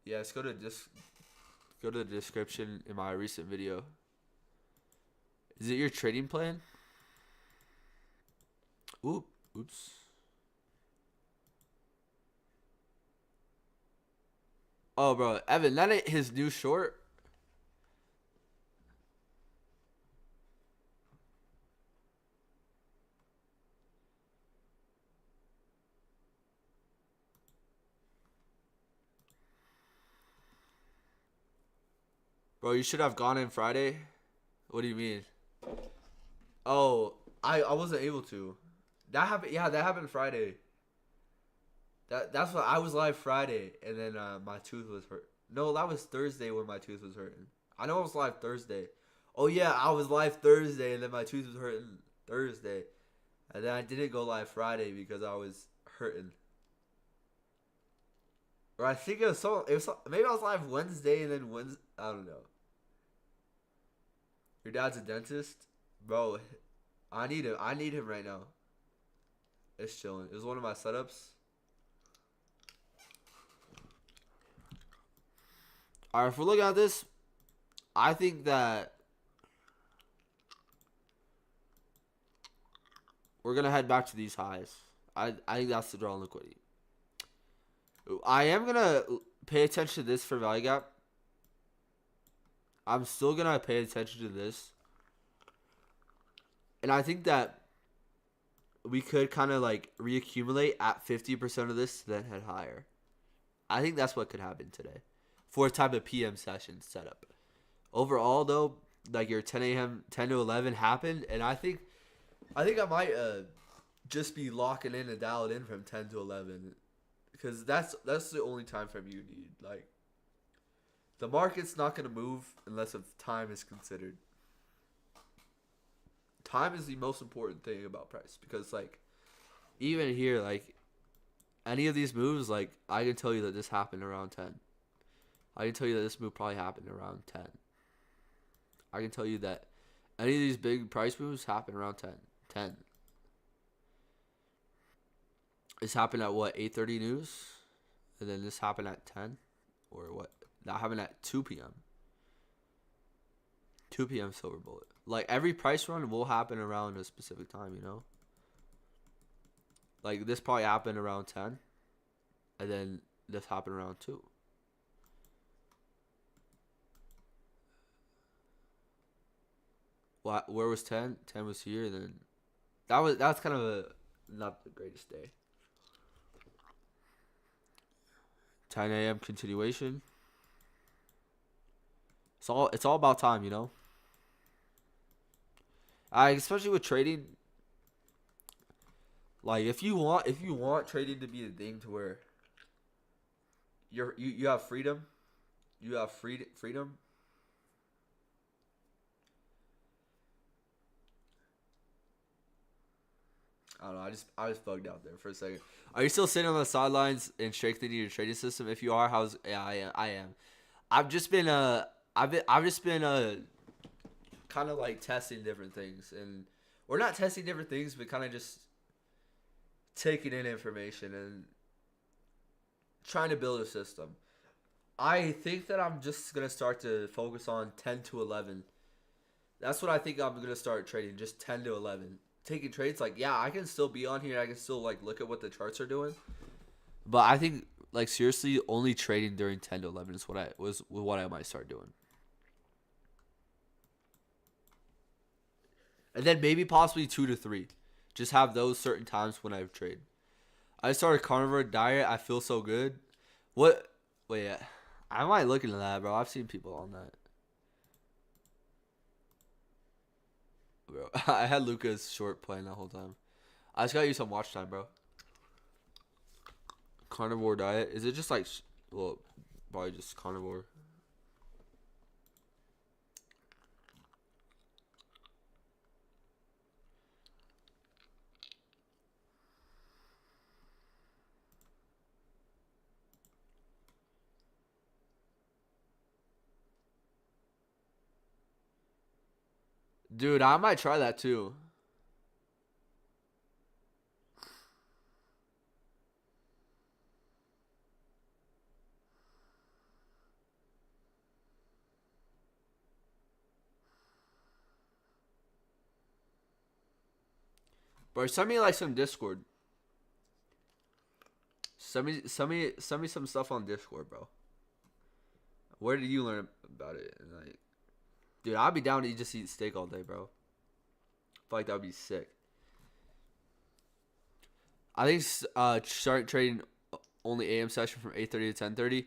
Yeah, let's go to the description in my recent video. Is it your trading plan? Oops. Oh, bro, Evan, that ain't his new short. Bro, you should have gone in Friday. What do you mean? Oh, I wasn't able to. That happened. Yeah, that happened Friday. That's what I was live Friday, and then my tooth was hurt. No, that was Thursday when my tooth was hurting. I know I was live Thursday. Oh yeah, I was live Thursday, and then my tooth was hurting Thursday, and then I didn't go live Friday because I was hurting. Or I think it was maybe I was live Wednesday, and then Wednesday. I don't know. Your dad's a dentist, bro. I need him right now. It's chilling. It was one of my setups. Alright, if we're looking at this, I think that we're gonna head back to these highs. I think that's the draw on liquidity. I am gonna pay attention to this for value gap. I'm still gonna pay attention to this, and I think that we could kind of like reaccumulate at 50% of this, then head higher. I think that's what could happen today for a type of PM session setup. Overall, though, like your 10 a.m., 10 to 11 happened, and I think I might just be locking in and dialed in from 10 to 11, because that's the only time frame you need. Like, the market's not gonna move unless if time is considered. Time is the most important thing about price, because like even here, like any of these moves, like I can tell you that this happened around 10. I can tell you that this move probably happened around 10. I can tell you that any of these big price moves happen around 10. 10. This happened at what, 8:30 news? And then this happened at 10? Or what? That happened at 2 p.m. 2 p.m. silver bullet. Like every price run will happen around a specific time, you know? Like this probably happened around 10. And then this happened around 2. Where was 10? 10 was here, and then that's kind of not the greatest day. 10 a.m. continuation. It's all about time, you know. Especially with trading. Like if you want trading to be a thing to where you have freedom, freedom. I don't know. I just bugged out there for a second. Are you still sitting on the sidelines and strengthening your trading system? If you are, I am. I've just been kind of like testing different things, and we're not testing different things, but kind of just taking in information and trying to build a system. I think that I'm just gonna start to focus on 10 to 11. That's what I think I'm gonna start trading, just 10 to 11. Taking trades, like, yeah, I can still be on here. I can still like look at what the charts are doing. But I think like seriously, only trading during 10 to 11 is what I might start doing. And then maybe possibly 2 to 3. Just have those certain times when I trade. I started carnivore diet. I feel so good. What? Wait, yeah. I might look into that, bro. I've seen people on that. Bro, I had Luca's short playing that whole time. I just gotta use some watch time, bro. Carnivore diet. Is it just like, well, probably just carnivore. Dude, I might try that too. Bro, send me like some Discord. Send me some stuff on Discord, bro. Where did you learn about it? And like, dude, I'd be down to just eat steak all day, bro. I feel like that would be sick. I think start trading only AM session from 8:30 to 10:30.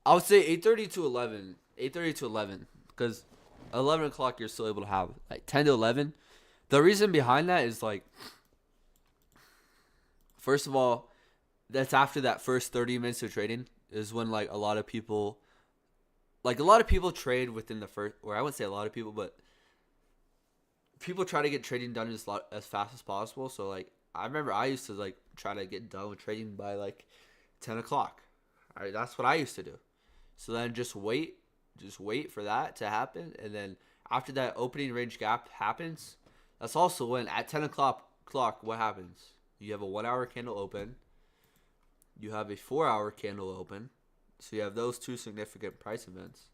I would say 8:30 to 11. 8:30 to 11, because 11 o'clock you're still able to have like 10 to 11. The reason behind that is like, first of all, that's after that first 30 minutes of trading is when like a lot of people trade within the first, or I wouldn't say a lot of people, but people try to get trading done as fast as possible. So like I remember I used to like try to get done with trading by like 10 o'clock. All right, that's what I used to do. So then just wait for that to happen, and then after that opening range gap happens, that's also when at 10 o'clock what happens? You have a 1 hour candle open. You have a 4 hour candle open. So you have those two significant price events,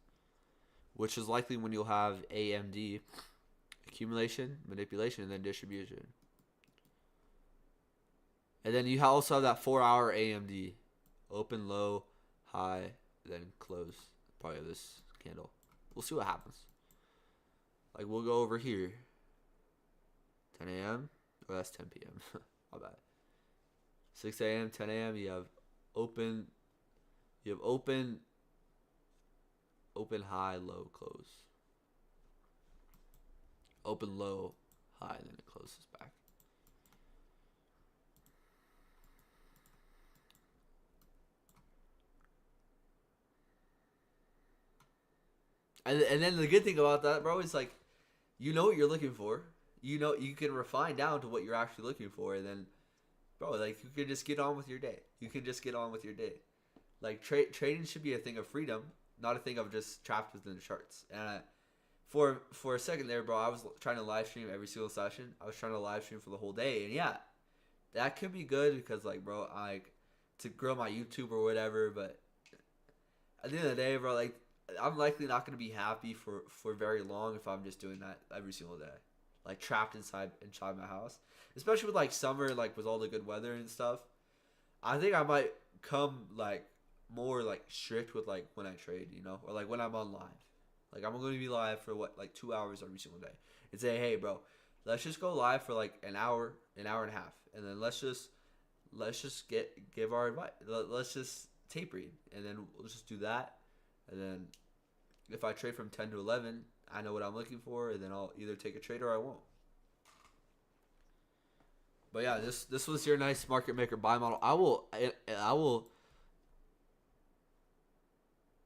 which is likely when you'll have AMD, accumulation, manipulation, and then distribution. And then you also have that 4 hour AMD, open, low, high, then close. Probably this candle. We'll see what happens. Like we'll go over here. 10 a.m. or that's 10 p.m. My bad. 6 a.m., 10 a.m. You have open. You have open, high, low, close. Open, low, high, and then it closes back. And then the good thing about that, bro, is like, you know what you're looking for. You know you can refine down to what you're actually looking for, and then, bro, like you can just get on with your day. You can just get on with your day. Like trading should be a thing of freedom, not a thing of just trapped within the charts. And for a second there, bro, I was trying to live stream every single session. I was trying to live stream for the whole day, and yeah, that could be good because like, bro, to grow my YouTube or whatever. But at the end of the day, bro, like I'm likely not gonna be happy for very long if I'm just doing that every single day, like trapped inside my house, especially with like summer, like with all the good weather and stuff. I think I might come like more like strict with like when I trade, you know, or like when I'm on live. Like I'm going to be live for what, like 2 hours every single day, and say, hey, bro, let's just go live for like an hour and a half, and then let's just give our advice. Let's just tape read, and then we'll just do that. And then if I trade from 10 to 11, I know what I'm looking for, and then I'll either take a trade or I won't. But yeah, this was your nice market maker buy model. I will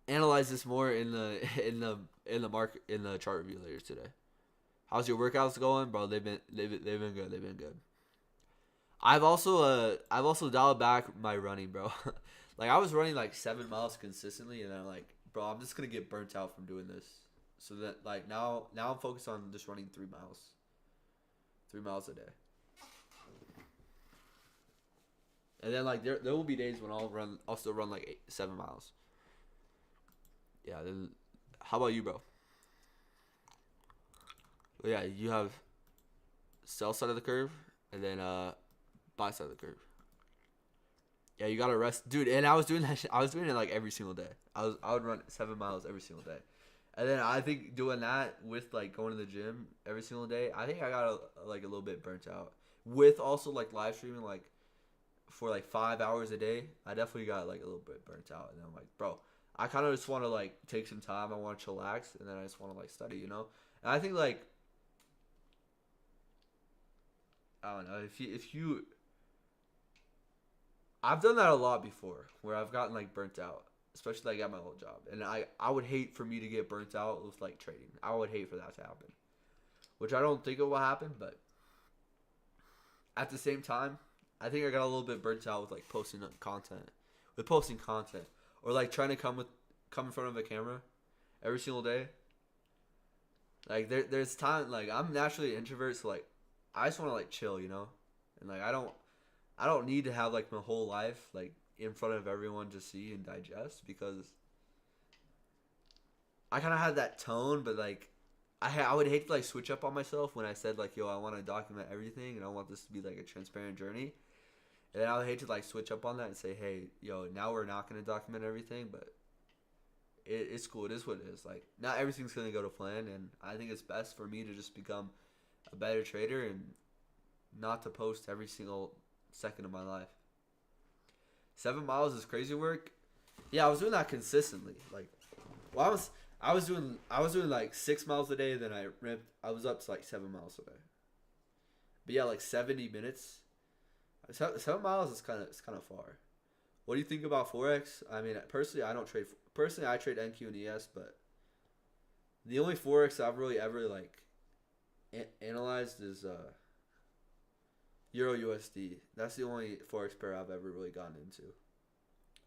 analyze this more in the market in the chart review later today. How's your workouts going, bro? They've been good. They've been good. I've also dialed back my running, bro. Like I was running like 7 miles consistently, and I'm like, bro, I'm just gonna get burnt out from doing this. So that like now I'm focused on just running 3 miles, 3 miles a day. And then like there will be days when I'll still run like 7 miles. Yeah. Then how about you, bro? Well, yeah, you have sell side of the curve and then buy side of the curve. Yeah, you gotta rest, dude. And I was doing that. I was doing it like every single day. I would run 7 miles every single day, and then I think doing that with like going to the gym every single day, I think I got like a little bit burnt out. With also like live streaming like for like 5 hours a day, I definitely got like a little bit burnt out. And I'm like, bro, I kind of just want to like take some time. I want to chillax, and then I just want to like study, you know. And I think like I don't know if you I've done that a lot before, where I've gotten like burnt out, especially like at my old job, and I would hate for me to get burnt out with like trading. I would hate for that to happen, which I don't think it will happen, but at the same time, I think I got a little bit burnt out with like posting content, or like trying to come in front of a camera every single day. Like there's time, like I'm naturally an introvert, so like I just want to like chill, you know, and like I don't need to have like my whole life like in front of everyone to see and digest, because I kind of had that tone, but like I would hate to like switch up on myself when I said like, yo, I want to document everything and I want this to be like a transparent journey. And then I would hate to like switch up on that and say, hey, yo, now we're not going to document everything, but it's cool. It is what it is. Like, not everything's going to go to plan, and I think it's best for me to just become a better trader and not to post every single second of my life. 7 miles is crazy work. Yeah, I was doing that consistently. Like, well, I was doing like 6 miles a day. Then I was up to like 7 miles a day. But yeah, like 70 minutes. 7 miles is kind of far. What do you think about forex? I mean, personally, I don't trade. Personally, I trade NQ and ES, but the only forex I've really ever like analyzed is Euro USD. That's the only forex pair I've ever really gotten into.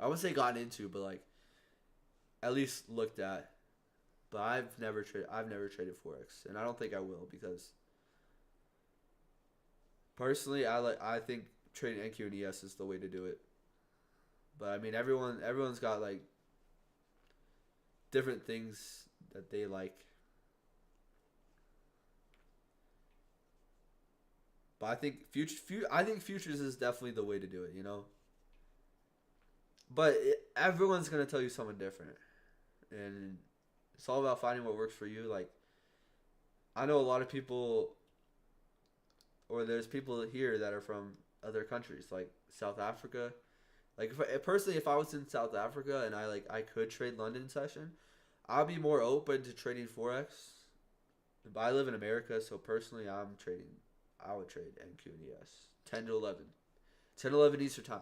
I wouldn't say gotten into, but like at least looked at. But I've never traded forex, and I don't think I will, because personally, I think trading NQ and ES is the way to do it. But I mean, everyone's got like different things that they like. But I think futures is definitely the way to do it. But everyone's gonna tell you something different, and it's all about finding what works for you. Like I know a lot of people, or there's people here that are from other countries, like South Africa. Like personally, if I was in South Africa and I could trade London session, I'd be more open to trading forex. But I live in America, so personally, I would trade NQ and ES 10 to 11, 10 to 11 Eastern time.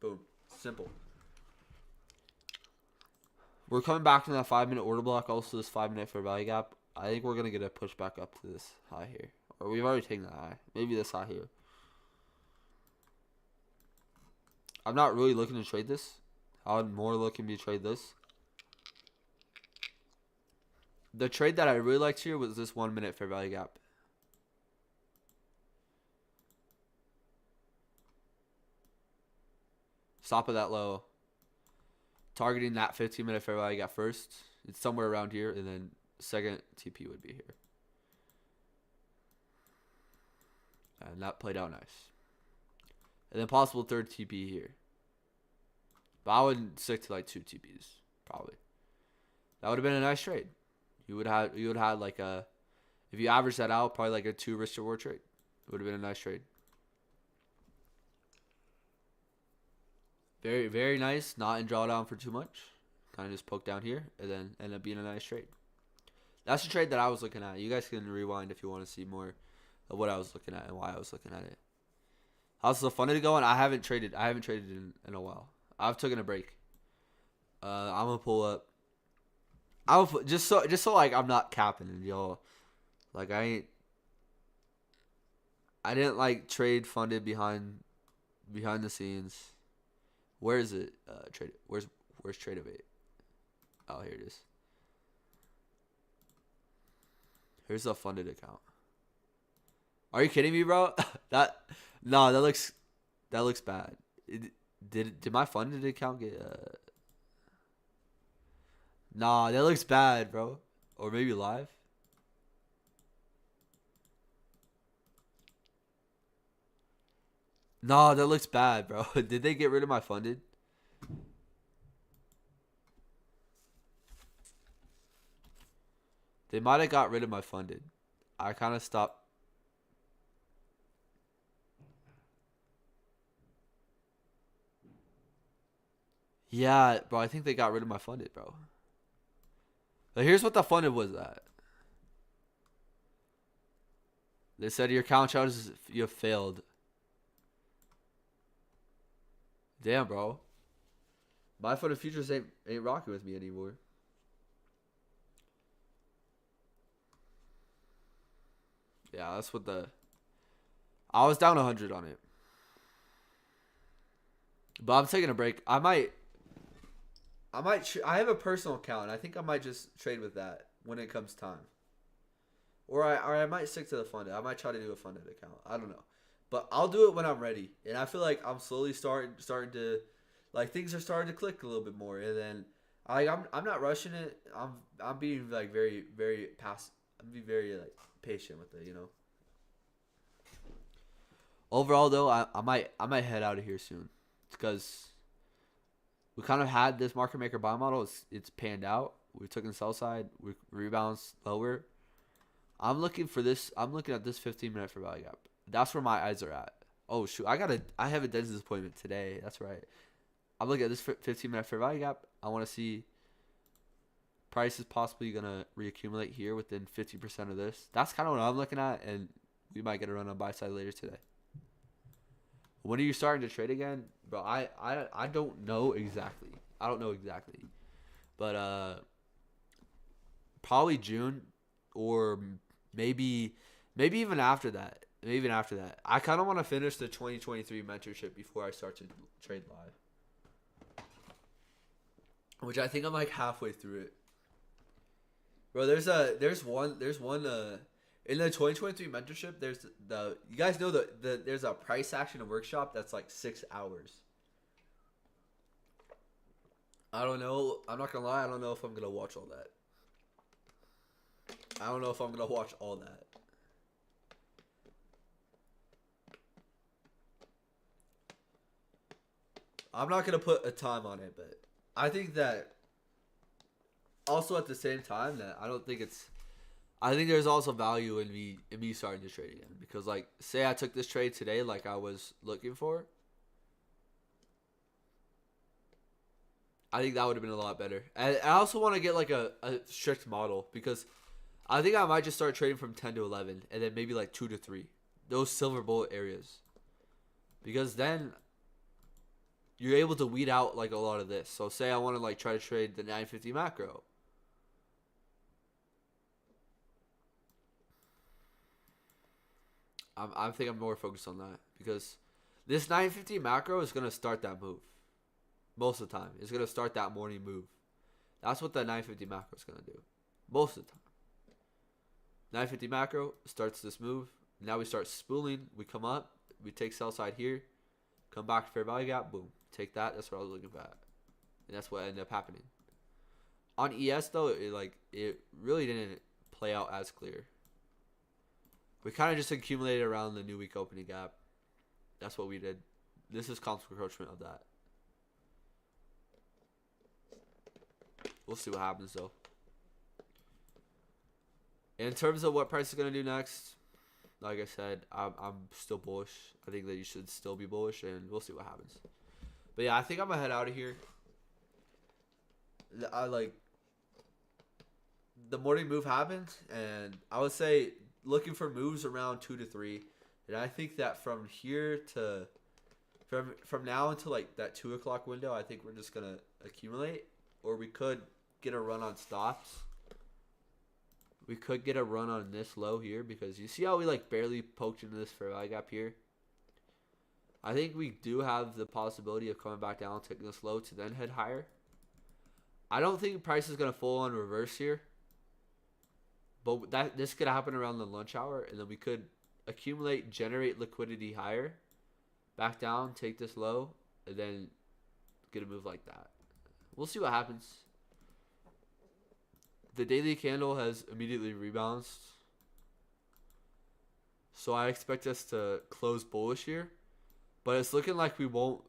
Boom, simple. We're coming back to that 5-minute order block. Also, this 5-minute fair value gap. I think we're gonna get a push back up to this high here, or we've already taken that high. Maybe this high here. I'm not really looking to trade this. I'm more looking to trade this. The trade that I really liked here was this 1-minute fair value gap. Stop at that low. Targeting that 15-minute fair value gap first. It's somewhere around here, and then second TP would be here. And that played out nice. And then possible third TP here. But I wouldn't stick to like 2 TPs, probably. That would have been a nice trade. You would have like a, if you average that out, probably like a 2 risk reward trade. It would have been a nice trade. Very, very nice. Not in drawdown for too much. Kind of just poke down here and then end up being a nice trade. That's the trade that I was looking at. You guys can rewind if you want to see more of what I was looking at and why I was looking at it. How's the funded going? I haven't traded in a while. I've taken a break. I'm gonna pull up. Just so like I'm not capping and y'all. Like I didn't like trade funded behind the scenes. Where is it? Trade. Where's Tradeovate? Oh, here it is. Here's a funded account. Are you kidding me, bro? that looks bad. Did my funded account get Nah, that looks bad, bro. Or maybe live. Nah, that looks bad, bro. Did they get rid of my funded? They might have got rid of my funded. I kind of stopped. Yeah, bro. I think they got rid of my funded, bro. But here's what the funded was at. They said your account charges you have failed. Damn, bro. My funded futures ain't rocking with me anymore. Yeah, that's what I was down 100 on it. But I'm taking a break. I have a personal account. And I think I might just trade with that when it comes time. Or I might stick to the funded. I might try to do a funded account. I don't know. But I'll do it when I'm ready. And I feel like I'm slowly starting to, like, things are starting to click a little bit more. And then I'm not rushing it. I'm being like very, very I'm being very like patient with it, Overall though, I might head out of here soon. Because we kind of had this market maker buy model. It's panned out. We took in sell side. We rebounds lower. I'm looking at this 15-minute fair value gap. That's where my eyes are at. Oh shoot, I have a dentist appointment today. That's right. I'm looking at this 15-minute fair value gap. I want to see price is possibly gonna reaccumulate here within 50% of this. That's kind of what I'm looking at, and we might get a run on buy side later today. When are you starting to trade again? Bro, I don't know exactly. But probably June or maybe even after that. I kind of want to finish the 2023 mentorship before I start to trade live. Which I think I'm like halfway through it. Bro, there's one in the 2023 mentorship, you guys know there's a price action and workshop that's like 6 hours. I don't know. I'm not gonna lie. I don't know if I'm gonna watch all that. I'm not gonna put a time on it, but I think that also at the same time that I don't think it's. I think there's also value in me starting to trade again because like say I took this trade today like I was looking for. I think that would have been a lot better. And I also want to get like a strict model because I think I might just start trading from 10 to 11 and then maybe like 2 to 3. Those silver bullet areas. Because then you're able to weed out like a lot of this. So say I want to like try to trade the 950 macro. I think I'm more focused on that because this 950 macro is going to start that move. Most of the time. It's going to start that morning move. That's what the 950 macro is going to do. Most of the time. 950 macro starts this move. Now we start spooling. We come up. We take sell side here. Come back to fair value gap. Boom. Take that. That's what I was looking at. And that's what ended up happening. On ES though, it really didn't play out as clear. We kind of just accumulated around the new week opening gap. That's what we did. This is comp encroachment of that. We'll see what happens though. In terms of what price is going to do next, like I said, I'm still bullish. I think that you should still be bullish, and we'll see what happens. But yeah, I think I'm going to head out of here. The morning move happened, and I would say looking for moves around 2 to 3. And I think that from here to from now until like that 2 o'clock window, I think we're just going to accumulate, or we could get a run on stops. We could get a run on this low here because you see how we like barely poked into this fair value gap here. I think we do have the possibility of coming back down, taking this low to then head higher. I don't think price is going to full on reverse here. But this could happen around the lunch hour, and then we could accumulate, generate liquidity higher, back down, take this low, and then get a move like that. We'll see what happens. The daily candle has immediately rebounced. So I expect us to close bullish here. But it's looking like we won't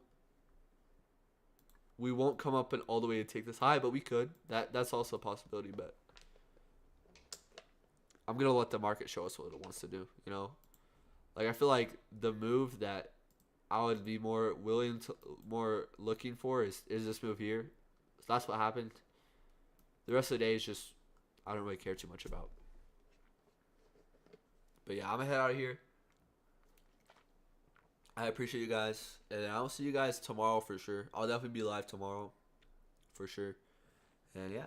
come up and all the way to take this high, but we could. That's also a possibility, but I'm going to let the market show us what it wants to do, you know? Like I feel like the move that I would be more looking for is this move here. So that's what happened. The rest of the day is just I don't really care too much about. But yeah, I'm gonna head out of here. I appreciate you guys, and I'll see you guys tomorrow for sure. I'll definitely be live tomorrow, for sure. And yeah.